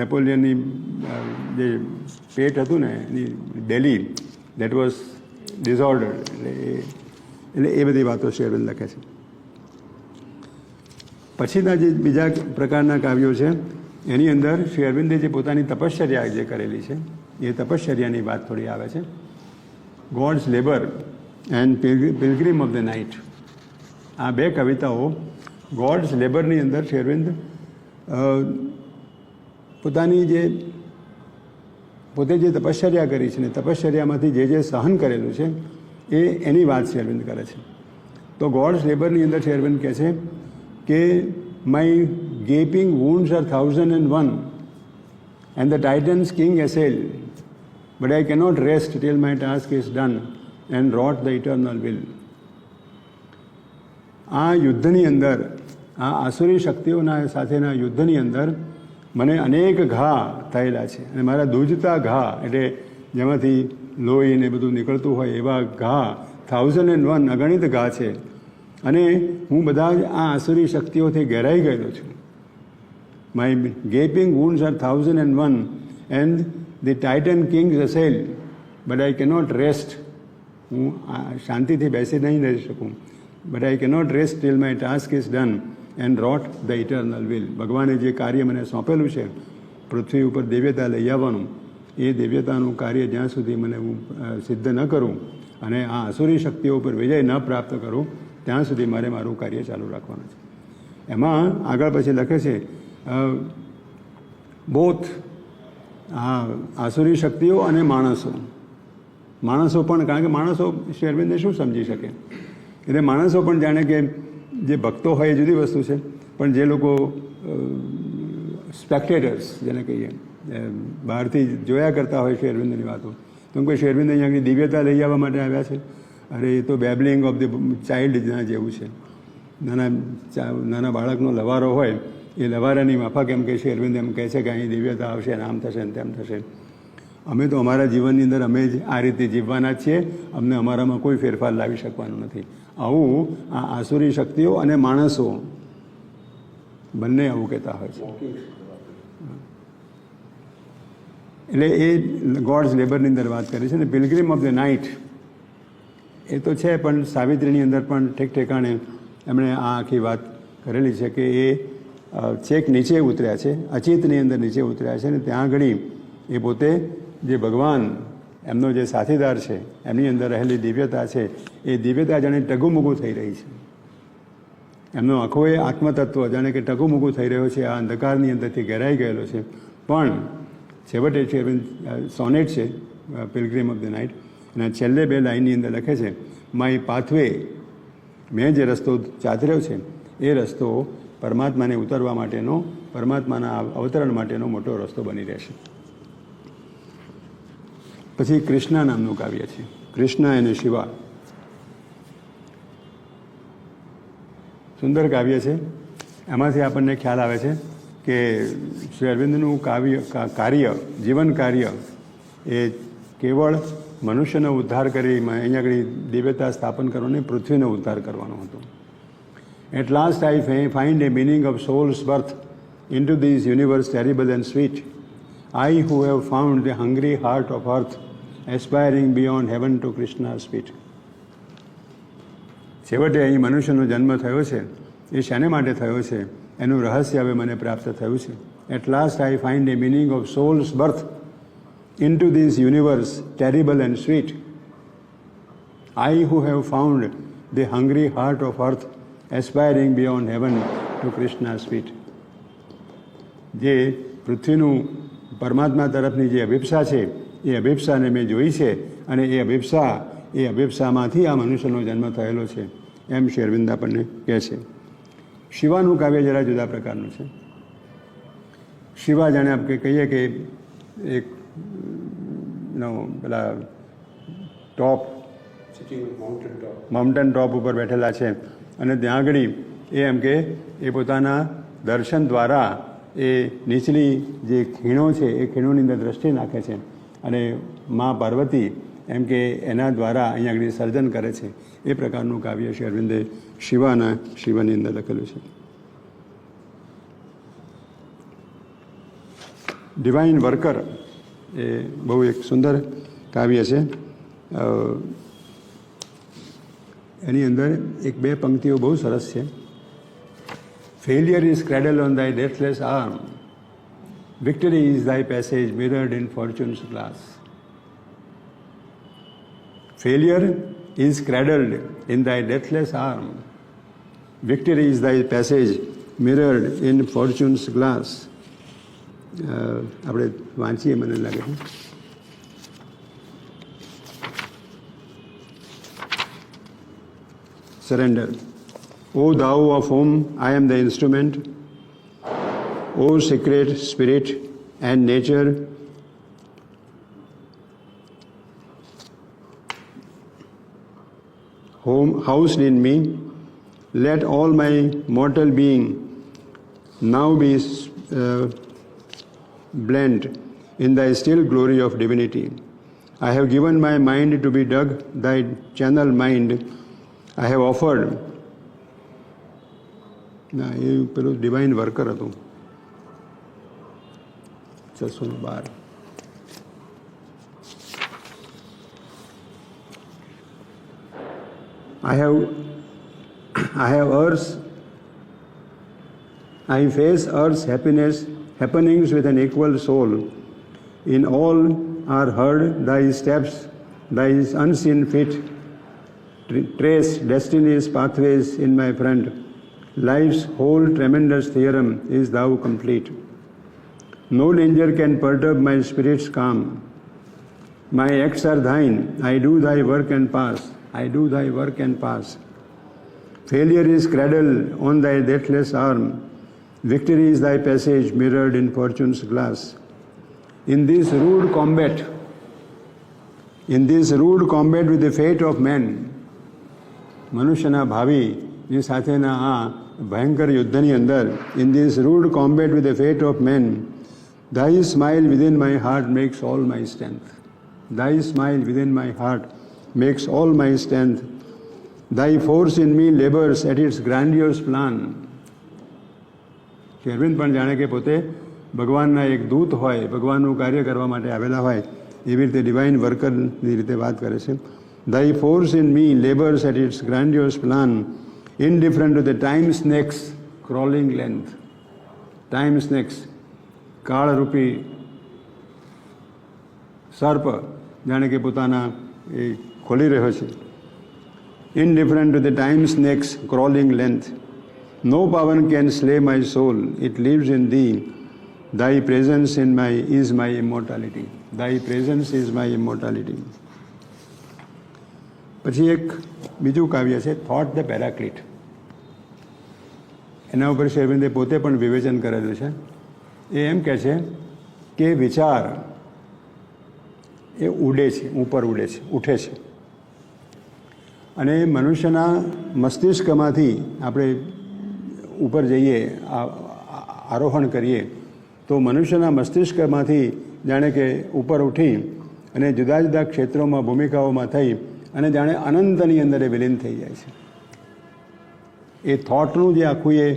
નેપોલિયનની જે પેટ હતું ને એની બેલી દેટ વોઝ ડિઝોર્ડર્ડ. એટલે એ બધી વાતો શ્રી અરવિંદ લખે છે. પછીના જે બીજા પ્રકારના કાવ્યો છે એની અંદર શ્રી અરવિંદે જે પોતાની તપશ્ચર્યા જે કરેલી છે એ તપશ્ચર્યાની વાત થોડી આવે છે. Gods labour and પિલગ્રીમ of the night, આ બે કવિતાઓ ગોડ્સ લેબરની અંદર શ્રી અરવિંદ પોતે જે તપશ્ચર્યા કરી છે ને તપશ્ચર્યામાંથી જે સહન કરેલું છે એની વાત શ્રી અરવિંદ કરે છે. તો ગોડ્સ લેબરની અંદર શ્રી અરવિંદ કહે છે કે my gaping wounds are 1001 and the Titans king assail, but I cannot rest till my task is done and wrought the eternal will. આ યુદ્ધની અંદર, આ આસુરી શક્તિઓના સાથેના યુદ્ધની અંદર મને અનેક ઘા થયેલા છે અને મારા દૂજતા ઘા એટલે જેમાંથી લોહી ને બધું નીકળતું હોય એવા ઘા 1001 અગણિત ઘા છે અને હું બધા જ આ આસુરી શક્તિઓથી ઘેરાઈ ગયેલો છું. My gaping wounds are 1001 and the Titan kings assail, but I cannot rest. હું શાંતિથી બેસી નહીં રહી શકું. but I cannot rest till my task is done and wrought the eternal will. ભગવાને જે કાર્ય મને સોંપેલું છે પૃથ્વી ઉપર દિવ્યતા લઈ આવવાનું, એ દિવ્યતાનું કાર્ય જ્યાં સુધી મને હું સિદ્ધ ન કરું અને આ આસુરી શક્તિઓ પર વિજય ન પ્રાપ્ત કરું ત્યાં સુધી મારે મારું કાર્ય ચાલુ રાખવાનું છે. એમાં આગળ પછી લખે છે બોથ આ આસુરી શક્તિઓ અને માણસો પણ, કારણ કે માણસો શ્રી અરવિંદને શું સમજી શકે, એટલે માણસો પણ જાણે કે જે ભક્તો હોય એ જુદી વસ્તુ છે, પણ જે લોકો સ્પેક્ટેટર્સ જેને કહીએ બહારથી જોયા કરતા હોય શ્રી અરવિંદની વાતો, તો કોઈ શ્રી અરવિંદ અહીંયા આગળ દિવ્યતા લઈ આવવા માટે આવ્યા છે. અરે એ તો બેબલિંગ ઓફ ધ ચાઇલ્ડ જેવું છે. નાના બાળકનો લવારો હોય એ લવારાની માફક એમ કે શ્રી અરવિંદ એમ કહે છે કે અહીં દિવ્યતા આવશે ને આમ થશે ને તેમ થશે. અમે તો અમારા જીવનની અંદર અમે જ આ રીતે જીવવાના જ છીએ, અમને અમારામાં કોઈ ફેરફાર લાવી શકવાનું નથી. આવું આ આસુરી શક્તિઓ અને માણસો બંને આવું કહેતા હોય છે. એટલે એ ગોડ્સ લેબરની અંદર વાત કરી છે ને. પિલગ્રીમ ઓફ ધ નાઇટ એ તો છે, પણ સાવિત્રીની અંદર પણ ઠેક ઠેકાણે એમણે આ આખી વાત કરેલી છે કે એ છેક નીચે ઉતર્યા છે, અચિતની અંદર નીચે ઉતર્યા છે ને ત્યાં આગળ એ પોતે જે ભગવાન એમનો જે સાથીદાર છે એમની અંદર રહેલી દિવ્યતા છે એ દિવ્યતા જાણે ટગુમુગું થઈ રહી છે. એમનો આખો એ આત્મતત્વ જાણે કે ટગુમુગું થઈ રહ્યો છે, આ અંધકારની અંદરથી ઘેરાઈ ગયેલો છે. પણ છેવટે છે સોનેટ છે પિલગ્રીમ ઓફ ધ નાઇટ, અને છેલ્લે બે લાઇનની અંદર લખે છે માય પાથવે, મેં જે રસ્તો ચાતર્યો છે એ રસ્તો પરમાત્માને ઉતરવા માટેનો, પરમાત્માના અવતરણ માટેનો મોટો રસ્તો બની રહેશે. પછી કૃષ્ણા નામનું કાવ્ય છે, કૃષ્ણ અને શિવા. સુંદર કાવ્ય છે. એમાંથી આપણને ખ્યાલ આવે છે કે શ્રી અરવિંદનું કાર્ય, જીવન કાર્ય એ કેવળ મનુષ્યનો ઉદ્ધાર કરી અહીંયા આગળ દિવ્યતા સ્થાપન કરવાનો, પૃથ્વીનો ઉદ્ધાર કરવાનો હતો. At last I find a meaning of soul's birth into this universe terrible and sweet. I who have found the hungry heart of earth aspiring beyond heaven to Krishna's feet. છેવટે અહીં મનુષ્યનો જન્મ થયો છે એ શાને માટે થયો છે એનું રહસ્ય હવે મને પ્રાપ્ત થયું છે. At last I find a meaning of soul's birth into this universe terrible and sweet. I who have found the hungry heart of earth aspiring beyond heaven to Krishna's feet. જે પૃથ્વીનું પરમાત્મા તરફની જે અભિપ્સા છે એ અભિપ્સાને મેં જોઈ છે અને એ અભિપ્સામાંથી આ મનુષ્યનો જન્મ થયેલો છે એમ શ્રી અરવિંદ આપણને કહે છે. શિવાનું કાવ્ય જરા જુદા પ્રકારનું છે. શિવા જાણે આપણે કહીએ કે એક પેલા ટોપ, માઉન્ટેન ટોપ ઉપર બેઠેલા છે અને ત્યાં આગળ એ એમ કે એ પોતાના દર્શન દ્વારા એ નીચલી જે ખીણો છે એ ખીણોની અંદર દ્રષ્ટિ નાખે છે અને મા પાર્વતી એમ કે એના દ્વારા અહીંયા આગળ સર્જન કરે છે. એ પ્રકારનું કાવ્ય શ્રી અરવિંદે શિવાની અંદર લખેલું છે. ડિવાઇન વર્કર એ બહુ એક સુંદર કાવ્ય છે. એની અંદર એક બે પંક્તિઓ બહુ સરસ છે. Failure is cradle on thy deathless arm, victory is thy passage mirrored in fortune's glass. Failure is cradled in thy deathless arm, victory is thy passage mirrored in fortune's glass. આપણે વાંચીએ મને લાગે છે. Surrender. O thou of whom I am the instrument, O secret spirit and nature, housed in me, let all my mortal being now be blent in thy still glory of divinity. I have given my mind to be dug, thy channel mind I have offered. ના એ પેલું divine worker હતું 612. I face earth's happenings with an equal soul. In all are heard thy steps, thy unseen feet trace destiny's pathways in my front. Life's whole tremendous theorem is thou complete. No danger can perturb my spirit's calm. My acts are thine, I do thy work and pass. I do thy work and pass. Failure is cradled on thy deathless arm. Victory is thy passage mirrored in fortune's glass. In this rude combat with the fate of man, મનુષ્યના ભાવિની સાથેના આ ભયંકર યુદ્ધની અંદર, in this rude combat with the fate of men, thy smile within my heart makes all my strength. Thy smile within my heart makes all my strength. Thy force in me labors at its grandiose plan. Shri Arvind પણ જાણે કે પોતે ભગવાનના એક દૂત હોય, ભગવાનનું કાર્ય કરવા માટે આવેલા હોય, એવી રીતે ડિવાઇન વર્કરની રીતે વાત કરે છે. Thy force in me labors at its grandiose plan, indifferent to the time snake's crawling length. Time snakes, કાળરૂપી સર્પ જાણે કે પોતાના એ ખોલી રહ્યો છે. Indifferent to the time snake's crawling length. No power can slay my soul, it lives in thee. Thy presence is my immortality. Thy presence is my immortality. પછી એક બીજું કાવ્ય છે થોટ ધ પેરાક્લિટ. એના ઉપર શ્રી અરવિંદે પોતે પણ વિવેચન કરેલું છે. એ એમ કહે છે કે વિચાર એ ઉડે છે, ઉપર ઉઠે છે અને મનુષ્યના મસ્તિષ્કમાંથી આપણે ઉપર જઈએ, આરોહણ કરીએ તો મનુષ્યના મસ્તિષ્કમાંથી જાણે કે ઉપર ઉઠી અને જુદા જુદા ક્ષેત્રોમાં ભૂમિકાઓમાં થઈ અને જાણે અનંતની અંદર એ વિલીન થઈ જાય છે. એ થોટનું જે આખું એ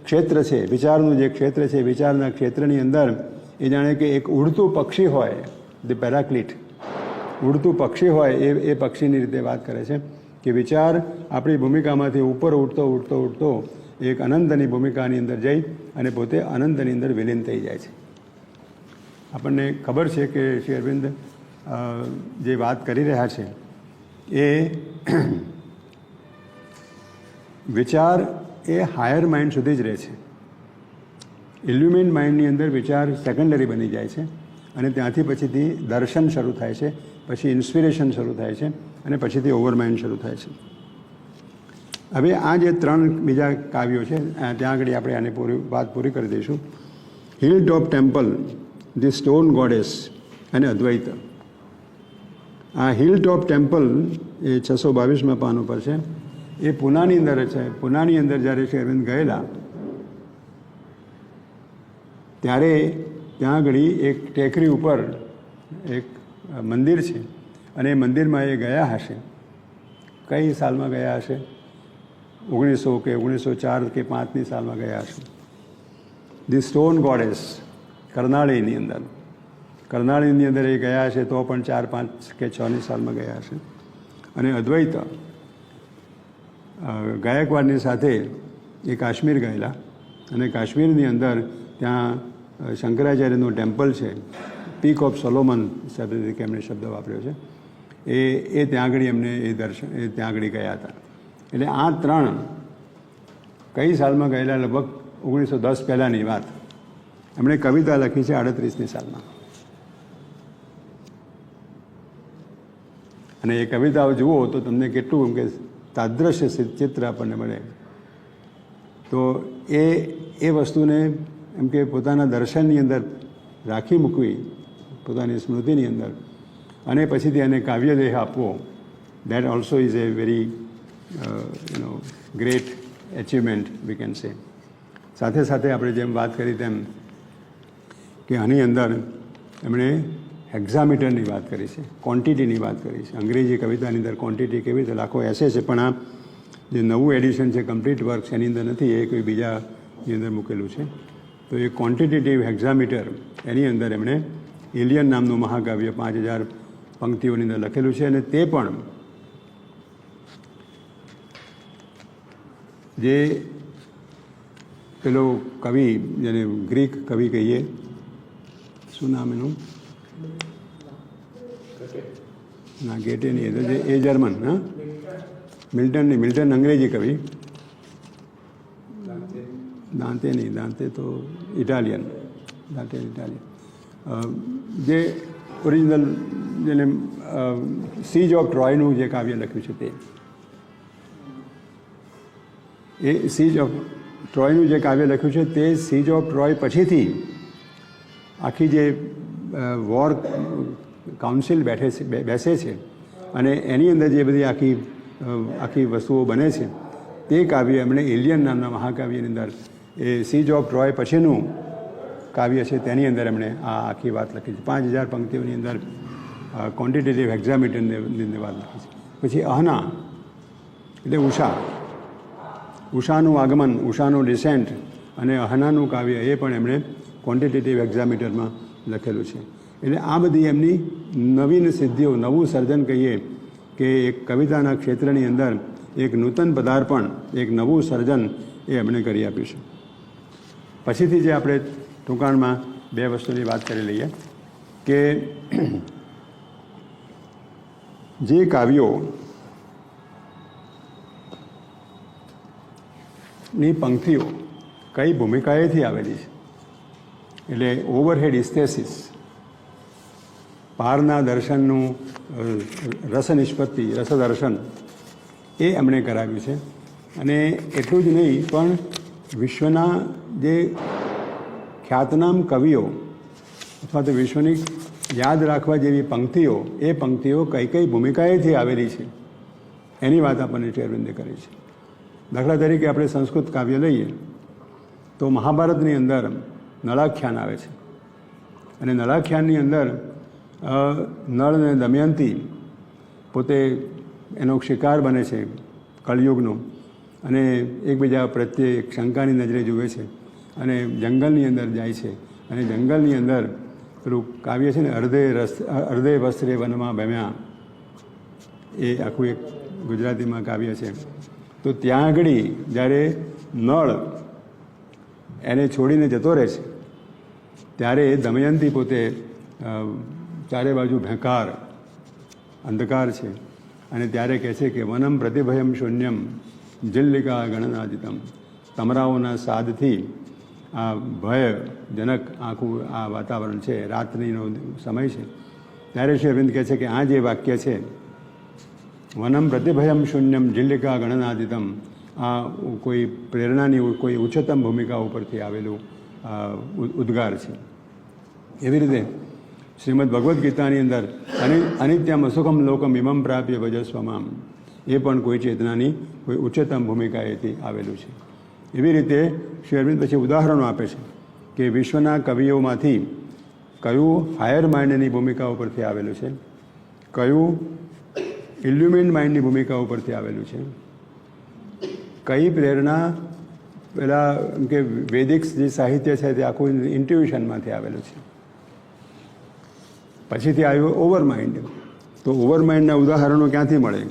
ક્ષેત્ર છે, વિચારનું જે ક્ષેત્ર છે, વિચારના ક્ષેત્રની અંદર એ જાણે કે એક ઉડતું પક્ષી હોય, ધ પેરાક્લિટ, ઉડતું પક્ષી હોય એ પક્ષીની રીતે વાત કરે છે કે વિચાર આપણી ભૂમિકામાંથી ઉપર ઉડતો એક અનંતની ભૂમિકાની અંદર જઈ અને પોતે અનંતની અંદર વિલીન થઈ જાય છે. આપણને ખબર છે કે શ્રી અરવિંદ જે વાત કરી રહ્યા છે એ વિચાર એ હાયર માઇન્ડ સુધી જ રહે છે. ઇલ્યુમિન માઇન્ડની અંદર વિચાર સેકન્ડરી બની જાય છે અને ત્યાંથી પછીથી દર્શન શરૂ થાય છે, પછી ઇન્સ્પિરેશન શરૂ થાય છે અને પછીથી ઓવર માઇન્ડ શરૂ થાય છે. હવે આ જે ત્રણ બીજા કાવ્યો છે ત્યાં આગળ આપણે આને વાત પૂરી કરી દઈશું. Hill top temple, the stone goddess અને અદ્વૈત. આ હિલ ટોપ ટેમ્પલ એ 622માં પાન ઉપર છે. એ પૂનાની અંદર છે. પૂનાની અંદર જ્યારે શ્રી અરવિંદ ગયેલા ત્યારે ત્યાં આગળ એક ટેકરી ઉપર એક મંદિર છે અને એ મંદિરમાં એ ગયા હશે. કઈ સાલમાં ગયા હશે? 1900 કે 1904 કે 5ની સાલમાં ગયા હશે. ધી સ્ટોન ગોડેસ કરનાળીની અંદર એ ગયા હશે તો પણ 4, 5 કે 6ની સાલમાં ગયા હશે. અને અદ્વૈત ગાયકવાડની સાથે એ કાશ્મીર ગયેલા અને કાશ્મીરની અંદર ત્યાં શંકરાચાર્યનું ટેમ્પલ છે, પીક ઓફ સોલોમન તરીકે એમણે શબ્દ વાપર્યો છે. એ ત્યાં આગળ એમને ત્યાં આગળ ગયા હતા. એટલે આ 3 કઈ સાલમાં ગયેલા? લગભગ 1910 પહેલાંની વાત. એમણે કવિતા લખી છે 38ની સાલમાં. અને એ કવિતાઓ જુઓ તો તમને કેટલું એમ કે તાદ્રશ્ય ચિત્ર આપણને મળે. તો એ વસ્તુને એમ કે પોતાના દર્શનની અંદર રાખી મૂકવી, પોતાની સ્મૃતિની અંદર, અને પછીથી એને કાવ્યદેહ આપવો, that also is A very great achievement we can say. સાથે સાથે આપણે જેમ વાત કરી તેમ કે આની અંદર એમણે હેક્ઝામીટરની વાત કરી છે, ક્વોન્ટિટીની વાત કરી છે. અંગ્રેજી કવિતાની અંદર ક્વોન્ટિટી કેવી રીતે લાખો એસે છે, પણ આ જે નવું એડિશન છે કમ્પ્લીટ વર્ક એની અંદર નથી, એ કોઈ બીજાની અંદર મૂકેલું છે. તો એ ક્વોન્ટિટેટિવ હેક્ઝામીટર એની અંદર એમણે એલિયન નામનું મહાકાવ્ય 5000 પંક્તિઓની અંદર લખેલું છે. અને તે પણ જે પેલો કવિ, જેને ગ્રીક કવિ કહીએ, શું નામ એનું? ના, ગેટે નહીં, એ જર્મન. હા, મિલ્ટન અંગ્રેજી કવિ. દાંતે નહીં, દાંતે તો ઇટાલિયન. જે ઓરિજિનલ જેને સીજ ઓફ ટ્રોયનું જે કાવ્ય લખ્યું છે તે, એ સીજ ઓફ ટ્રોયનું જે કાવ્ય લખ્યું છે તે સીજ ઓફ ટ્રોય પછીથી આખી જે વોર કાઉન્સિલ બેસે છે અને એની અંદર જે બધી આખી વસ્તુઓ બને છે તે કાવ્ય એમણે એલિયન નામના મહાકાવ્યની અંદર એ સીજ ઓફ ટ્રોય પછીનું કાવ્ય છે તેની અંદર એમણે આ આખી વાત લખી છે. 5000 પંક્તિઓની અંદર ક્વોન્ટિટેટિવ હેક્ઝામીટરની વાત લખી છે. પછી અહના એટલે ઉષાનું આગમન, ઉષાનું ડિસેન્ટ અને અહનાનું કાવ્ય એ પણ એમણે ક્વોન્ટિટેટિવ હેક્ઝામીટરમાં લખેલું છે. એટલે આ બધી એમની નવીન સિદ્ધિઓ, નવું સર્જન કહીએ કે એક કવિતાના ક્ષેત્રની અંદર એક નૂતન પદાર્પણ, એક નવું સર્જન એ એમણે કરી આપ્યું છે. પછીથી જે આપણે ટૂંકાણમાં 2 વસ્તુની વાત કરી લઈએ કે જે કાવ્યોની પંક્તિઓ કઈ ભૂમિકાએથી આવેલી છે, એટલે ઓવરહેડ ઇસ્થેસિસ, પારના દર્શનનું રસ નિષ્પત્તિ, રસદર્શન એ એમણે કરાવ્યું છે. અને એટલું જ નહીં પણ વિશ્વના જે ખ્યાતનામ કવિઓ અથવા તો વિશ્વની યાદ રાખવા જેવી પંક્તિઓ, એ પંક્તિઓ કઈ કઈ ભૂમિકાએથી આવેલી છે એની વાત આપણને શ્રી અરવિંદે કરી છે. દાખલા તરીકે આપણે સંસ્કૃત કાવ્ય લઈએ તો મહાભારતની અંદર નળાખ્યાન આવે છે અને નળાખ્યાનની અંદર નળ અને દમયંતી પોતે એનો શિકાર બને છે કળયુગનો અને એકબીજા પ્રત્યે શંકાની નજરે જુએ છે અને જંગલની અંદર જાય છે અને જંગલની અંદર પેલું કાવ્ય છે ને અર્ધે વસ્ત્રે વનમાં ભમ્યા, એ આખું એક ગુજરાતીમાં કાવ્ય છે. તો ત્યાં આગળ જ્યારે નળ એને છોડીને જતો રહે છે ત્યારે દમયંતી પોતે ચારે બાજુ ભેંકાર અંધકાર છે અને ત્યારે કહે છે કે વનમ પ્રતિભયમ શૂન્યમ જિલ્લિકા ગણનાદિતમ, તમરાઓના સાદથી આ ભયજનક આખું આ વાતાવરણ છે, રાત્રિનો સમય છે. ત્યારે શ્રી અરવિંદ કહે છે કે આ જે વાક્ય છે વનમ પ્રતિભયમ શૂન્યમ જિલ્લિકા ગણનાદિતમ, આ કોઈ પ્રેરણાની કોઈ ઉચ્ચતમ ભૂમિકા ઉપરથી આવેલું ઉદ્ગાર છે. એવી રીતે શ્રીમદ ભગવદ્ ગીતાની અંદર અનિત્યમ અસુખમ લોકમ ઇમમ પ્રાપ્ય ભજસ્વમામ, એ પણ કોઈ ચેતનાની કોઈ ઉચ્ચતમ ભૂમિકાએથી આવેલું છે. એવી રીતે શ્રી અરવિંદ પછી ઉદાહરણો આપે છે કે વિશ્વના કવિઓમાંથી કયું હાયર માઇન્ડની ભૂમિકા ઉપરથી આવેલું છે, કયું ઇલ્યુમિન્ડ માઇન્ડની ભૂમિકા ઉપરથી આવેલું છે, કઈ પ્રેરણા પેલા એમ કે વૈદિક જે સાહિત્ય છે તે આખું ઇન્ટ્યુશનમાંથી આવેલું છે. પછીથી આવ્યું ઓવર માઇન્ડ. તો ઓવર માઇન્ડના ઉદાહરણો ક્યાંથી મળે?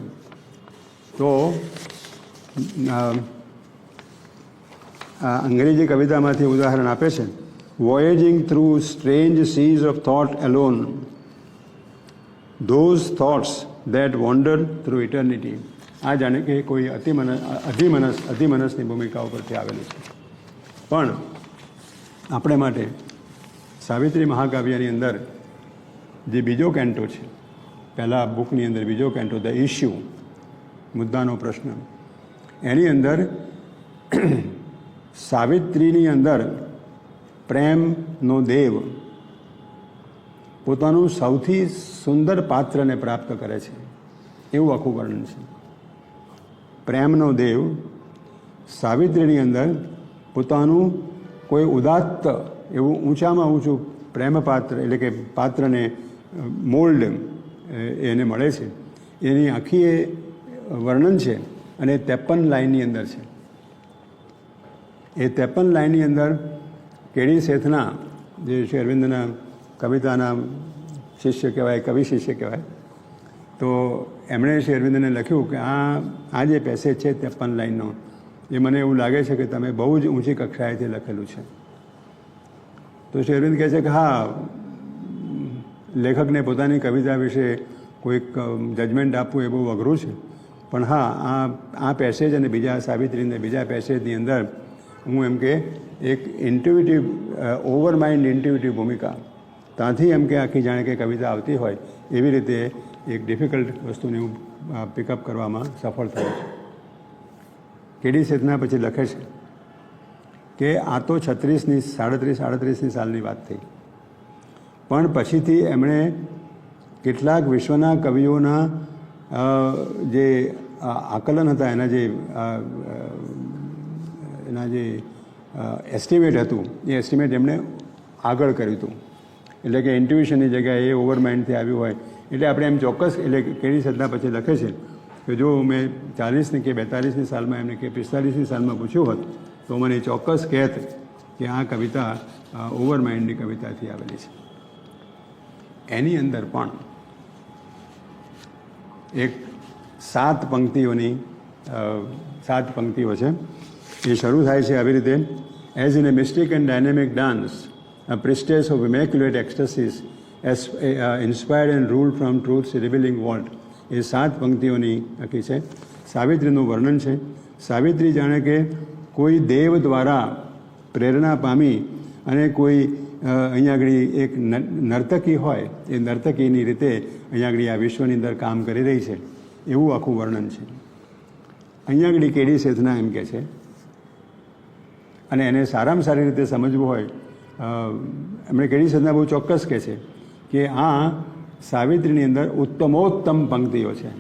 તો આ અંગ્રેજી કવિતામાંથી ઉદાહરણ આપે છે, voyaging through strange seas of thought alone, those thoughts that wander through eternity. આ જાણે કે કોઈ અધિમનસની ભૂમિકા ઉપરથી આવેલું છે. પણ આપણે માટે સાવિત્રી મહાકાવ્યની અંદર જે બીજો કેન્ટો છે, પહેલાં બુકની અંદર બીજો કેન્ટો ધ ઇશ્યુ, મુદ્દાનો પ્રશ્ન, એની અંદર સાવિત્રીની અંદર પ્રેમનો દેવ પોતાનું સૌથી સુંદર પાત્રને પ્રાપ્ત કરે છે એવું આખું વર્ણન છે. પ્રેમનો દેવ સાવિત્રીની અંદર પોતાનું કોઈ ઉદાત્ત એવું ઊંચામાં ઊંચું પ્રેમ પાત્ર એટલે કે પાત્રને મોલ્ડ એને મળે છે. એની આખી એ વર્ણન છે અને 53 લાઇનની અંદર છે. એ 53 લાઇનની અંદર કેડી શેઠના જે શ્રી અરવિંદના કવિતાના શિષ્ય કહેવાય, કવિ શિષ્ય કહેવાય, તો એમણે શ્રી અરવિંદને લખ્યું કે આ જે પેસેજ છે 53 લાઇનનો, એ મને એવું લાગે છે કે તમે બહુ જ ઊંચી કક્ષાએથી લખેલું છે. તો શ્રી અરવિંદ કહે છે કે હા, લેખકને પોતાની કવિતા વિશે કોઈક જજમેન્ટ આપવું એ બહુ અઘરું છે, પણ હા આ પેસેજ અને બીજા સાવિત્રીને બીજા પેસેજની અંદર હું એમ કે એક ઇન્ટ્યુઇટિવ ઓવર માઇન્ડ ઇન્ટ્યુઇટિવ ભૂમિકા, ત્યાંથી એમ કે આખી જાણે કે કવિતા આવતી હોય એવી રીતે એક ડિફિકલ્ટ વસ્તુને હું પિકઅપ કરવામાં સફળ થયો છું. કેડી શેઠના પછી લખે છે કે આ તો 38 સાલની વાત થઈ, પણ પછીથી એમણે કેટલાક વિશ્વના કવિઓના જે આકલન હતા, એના જે એસ્ટિમેટ હતું, એ એસ્ટિમેટ એમણે આગળ કર્યું હતું. એટલે કે ઇન્ટ્યુશનની જગ્યાએ એ ઓવર માઇન્ડથી આવ્યું હોય. એટલે આપણે એમ ચોક્કસ, એટલે કેડી શેઠના પછી લખે છે કે જો મેં 40ની કે 42ની સાલમાં એમને કે 45ની સાલમાં પૂછ્યું હોત તો મને ચોક્કસ કહેત કે આ કવિતા ઓવર માઇન્ડની કવિતાથી આવેલી છે. એની અંદર પણ એક 7 પંક્તિઓ છે. એ શરૂ થાય છે આવી રીતે, as in A mistake and dynamic dance, a priestess of immaculate ecstasies, inspired and ruled from truth's revealing vault. એ 7 પંક્તિઓની આખી છે. સાવિત્રીનું વર્ણન છે. સાવિત્રી જાણે કે કોઈ દેવ દ્વારા પ્રેરણા પામી અને કોઈ અહીંયા આગળ એક નર્તકી હોય, એ નર્તકીની રીતે અહીંયા આગળ આ વિશ્વની અંદર કામ કરી રહી છે એવું આખું વર્ણન છે. અહીંયા આગળ કેડી શેઠના એમ કહે છે, અને એને સારામાં સારી રીતે સમજવું હોય એમણે કેડી શેઠના બહુ ચોક્કસ કહે છે કે આ સાવિત્રીની અંદર ઉત્તમોત્તમ પંક્તિઓ છે.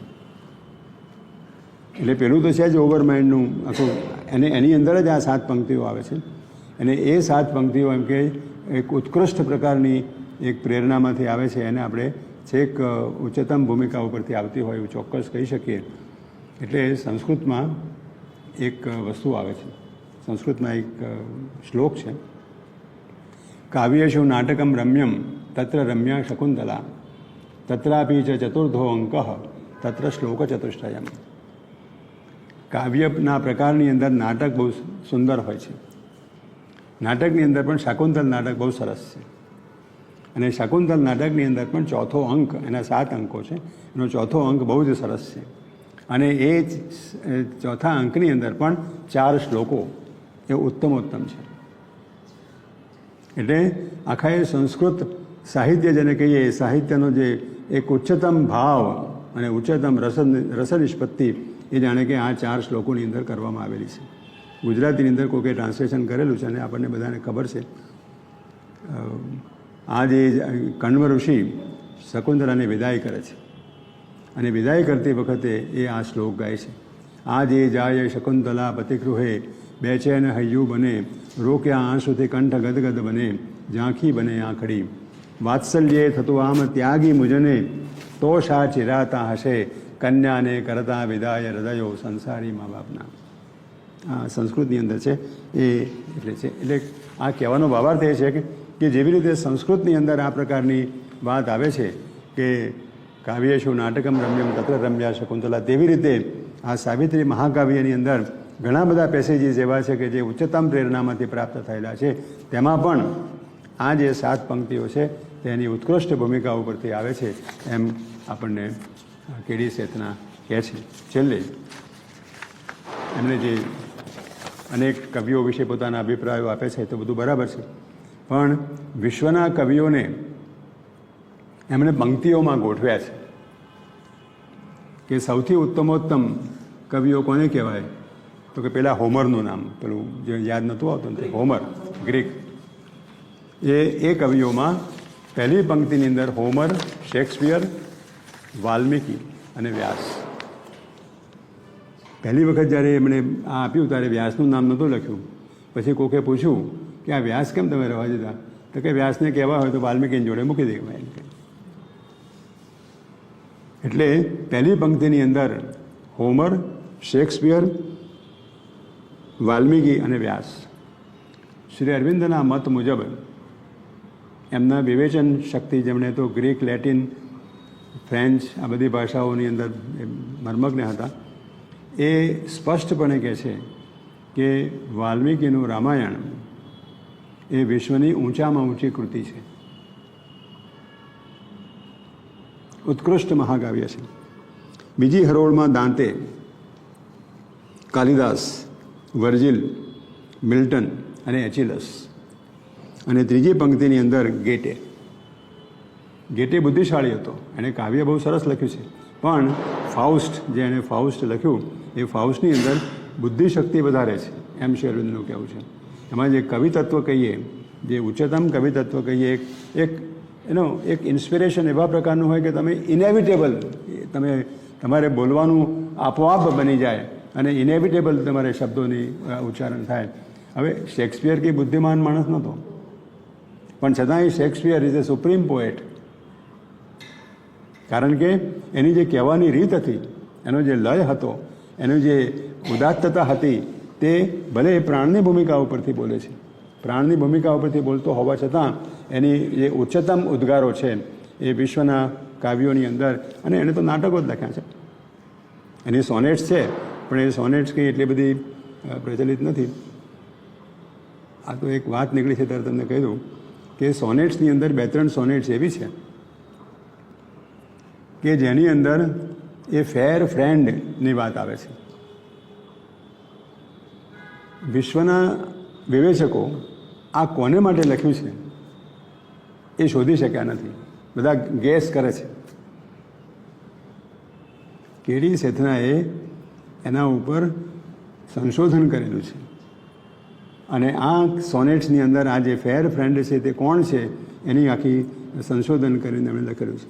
એટલે પેલું તો છે જ ઓવર માઇન્ડનું આખું, એની અંદર જ આ 7 પંક્તિઓ આવે છે. અને એ 7 પંક્તિઓ એમ કે એક ઉત્કૃષ્ટ પ્રકારની એક પ્રેરણામાંથી આવે છે. એને આપણે છેક ઉચ્ચતમ ભૂમિકા ઉપરથી આવતી હોય એવું ચોક્કસ કહી શકીએ. એટલે સંસ્કૃતમાં એક વસ્તુ આવે છે, સંસ્કૃતમાં એક શ્લોક છે, કાવ્યેષુ નાટકમ રમ્યમ તત્ર રમ્યા શકુંતલા તત્રાપી ચ ચતુર્ધો અંક તત્ર શ્લોક ચતુષ્ટયમ. કાવ્યના પ્રકારની અંદર નાટક બહુ સુંદર હોય છે. નાટકની અંદર પણ શાકુંતલ નાટક બહુ સરસ છે. અને શાકુંતલ નાટકની અંદર પણ ચોથો અંક, એના 7 અંકો છે, એનો ચોથો અંક બહુ જ સરસ છે. અને એ ચોથા અંકની અંદર પણ 4 શ્લોકો એ ઉત્તમોત્તમ છે. એટલે આખા એ સંસ્કૃત સાહિત્ય જેને કહીએ, એ સાહિત્યનો જે એક ઉચ્ચતમ ભાવ અને ઉચ્ચતમ રસનિષ્પત્તિ એ જાણે કે આ 4 શ્લોકોની અંદર કરવામાં આવેલી છે. ગુજરાતીની અંદર કોઈકે ટ્રાન્સલેશન કરેલું છે અને આપણને બધાને ખબર છે. આ જે કણ્વ ઋષિ શકુંતલાને વિદાય કરે છે અને વિદાય કરતી વખતે એ આ શ્લોક ગાય છે, આ જે જાય શકુંતલા પતિગૃહે બેચેન હૈયું બને, રોક્યા આંસુથી કંઠ ગદગદ બને, ઝાંખી બને આંખડી, વાત્સલ્યે થતું આમ ત્યાગી મુજને, તો શા ચિરાતા હશે, કન્યાને કરતા વિદાય હૃદયો સંસારી મા બાપના. આ સંસ્કૃતની અંદર છે એ એટલે છે. એટલે આ કહેવાનો ભાવાર્થ એ છે કે જેવી રીતે સંસ્કૃતની અંદર આ પ્રકારની વાત આવે છે કે કાવ્યેષુ નાટકમ રમ્યમ તત્ર રમ્યા શકુંતલા, તેવી રીતે આ સાવિત્રી મહાકાવ્યની અંદર ઘણા બધા પેસેજીસ એવા છે કે જે ઉચ્ચતમ પ્રેરણામાંથી પ્રાપ્ત થયેલા છે. તેમાં પણ આ જે 7 પંક્તિઓ છે તેની ઉત્કૃષ્ટ ભૂમિકા ઉપરથી આવે છે એમ આપણને કેડી શેથના કહે છે. છેલ્લે એમણે જે અનેક કવિઓ વિશે પોતાના અભિપ્રાયો આપે છે તો બધું બરાબર છે, પણ વિશ્વના કવિઓને એમણે પંક્તિઓમાં ગોઠવ્યા છે કે સૌથી ઉત્તમોત્તમ કવિઓ કોને કહેવાય, તો કે પેલા હોમરનું નામ, પેલું જે યાદ નહોતું આવતું ને હોમર, ગ્રીક. એ કવિઓમાં પહેલી પંક્તિની અંદર હોમર, શેક્સપિયર, વાલ્મીકી અને વ્યાસ. પહેલી વખત જ્યારે એમણે આ આપ્યું ત્યારે વ્યાસનું નામ નહોતું લખ્યું. પછી કોકે પૂછ્યું કે આ વ્યાસ કેમ તમે રહેવા દીધા, તો કે વ્યાસને કહેવા હોય તો વાલ્મીકીની જોડે મૂકી દેવાય. એટલે પહેલી પંક્તિની અંદર હોમર, શેક્સપિયર, વાલ્મીકી અને વ્યાસ. શ્રી અરવિંદના મત મુજબ એમના વિવેચન શક્તિ, જેમણે તો ગ્રીક, લેટિન, ફ્રેન્ચ આ બધી ભાષાઓની અંદર મર્મજ્ઞ હતા, એ સ્પષ્ટપણે કહે છે કે વાલ્મીકીનું રામાયણ એ વિશ્વની ઊંચામાં ઊંચી કૃતિ છે, ઉત્કૃષ્ટ મહાકાવ્ય છે. બીજી હરોળમાં દાંતે, કાલિદાસ, વર્જિલ, મિલ્ટન અને એચિલસ, અને ત્રીજી પંક્તિની અંદર ગેટે. ગેટે બુદ્ધિશાળી હતો, એણે કાવ્ય બહુ સરસ લખ્યું છે, પણ ફાઉસ્ટ, જે એણે ફાઉસ્ટ લખ્યું એ ફાઉસ્ટની અંદર બુદ્ધિશક્તિ વધારે છે એમ શ્રી અરવિંદનું કહેવું છે. એમાં જે કવિતત્વ કહીએ, જે ઉચ્ચતમ કવિતત્વ કહીએ, એનો એક ઇન્સ્પિરેશન એવા પ્રકારનું હોય કે તમે ઇનેવિટેબલ, તમારે બોલવાનું આપોઆપ બની જાય અને ઇનેવિટેબલ તમારે શબ્દોની ઉચ્ચારણ થાય. હવે શેક્સપિયર કંઈ બુદ્ધિમાન માણસ નહોતો, પણ છતાંય Shakespeare is A supreme poet. કારણ કે એની જે કહેવાની રીત હતી, એનો જે લય હતો, એનો જે ઉદાત્તતા હતી, તે ભલે એ પ્રાણની ભૂમિકા ઉપરથી બોલે છે, પ્રાણની ભૂમિકા ઉપરથી બોલતો હોવા છતાં એની જે ઉચ્ચતમ ઉદ્ગારો છે એ વિશ્વના કાવ્યોની અંદર, અને એણે તો નાટકો જ લખ્યા છે. એની સોનેટ્સ છે, પણ એ સોનેટ્સ કંઈ એટલી બધી પ્રચલિત નથી. આ તો એક વાત નીકળી છે ત્યારે તમને કહી દઉં કે સોનેટ્સની અંદર 2-3 સોનેટ્સ એવી છે કે જેની અંદર એ ફેર ફ્રેન્ડની વાત આવે છે. વિશ્વના વિવેચકો આ કોને માટે લખ્યું છે એ શોધી શક્યા નથી, બધા ગેસ કરે છે. કેડી શેથનાએ એના ઉપર સંશોધન કરેલું છે, અને આ સોનેટ્સની અંદર આ જે ફેર ફ્રેન્ડ છે તે કોણ છે એની આખી સંશોધન કરીને એમણે લખેલું છે.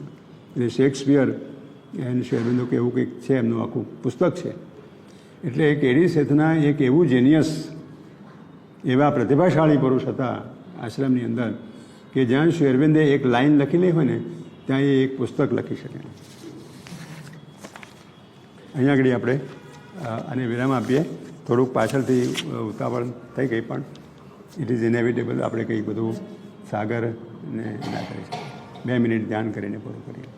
એટલે શેક્સપિયર એન્ડ શ્રી અરવિંદો કે એવું કંઈક છે, એમનું આખું પુસ્તક છે. એટલે કેડી શેથના એક એવું જેનિયસ, એવા પ્રતિભાશાળી પુરુષ હતા આશ્રમની અંદર કે જ્યાં શ્રી અરવિંદે એક લાઈન લખેલી હોય ને ત્યાં એ એક પુસ્તક લખી શકે. અહીંયા આગળ આપણે આને વિરામ આપીએ. થોડુંક પાછળથી ઉતાવળ થઈ ગઈ, પણ ઇટ ઇઝ ઇનેવિટેબલ. આપણે કંઈક બધું સાગર ને ના કરી શકીએ. 2 મિનિટ ધ્યાન કરીને પૂરું કરીએ.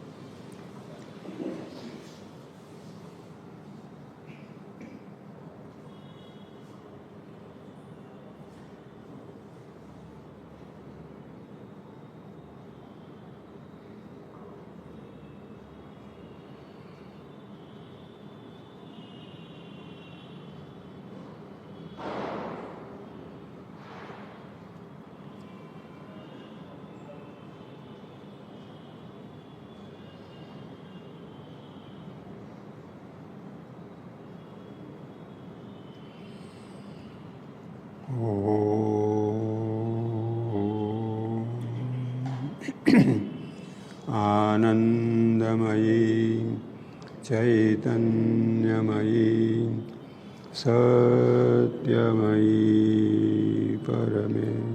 આનંદમયી ચૈતન્યમયી સત્યમયી પરમેશ્વરી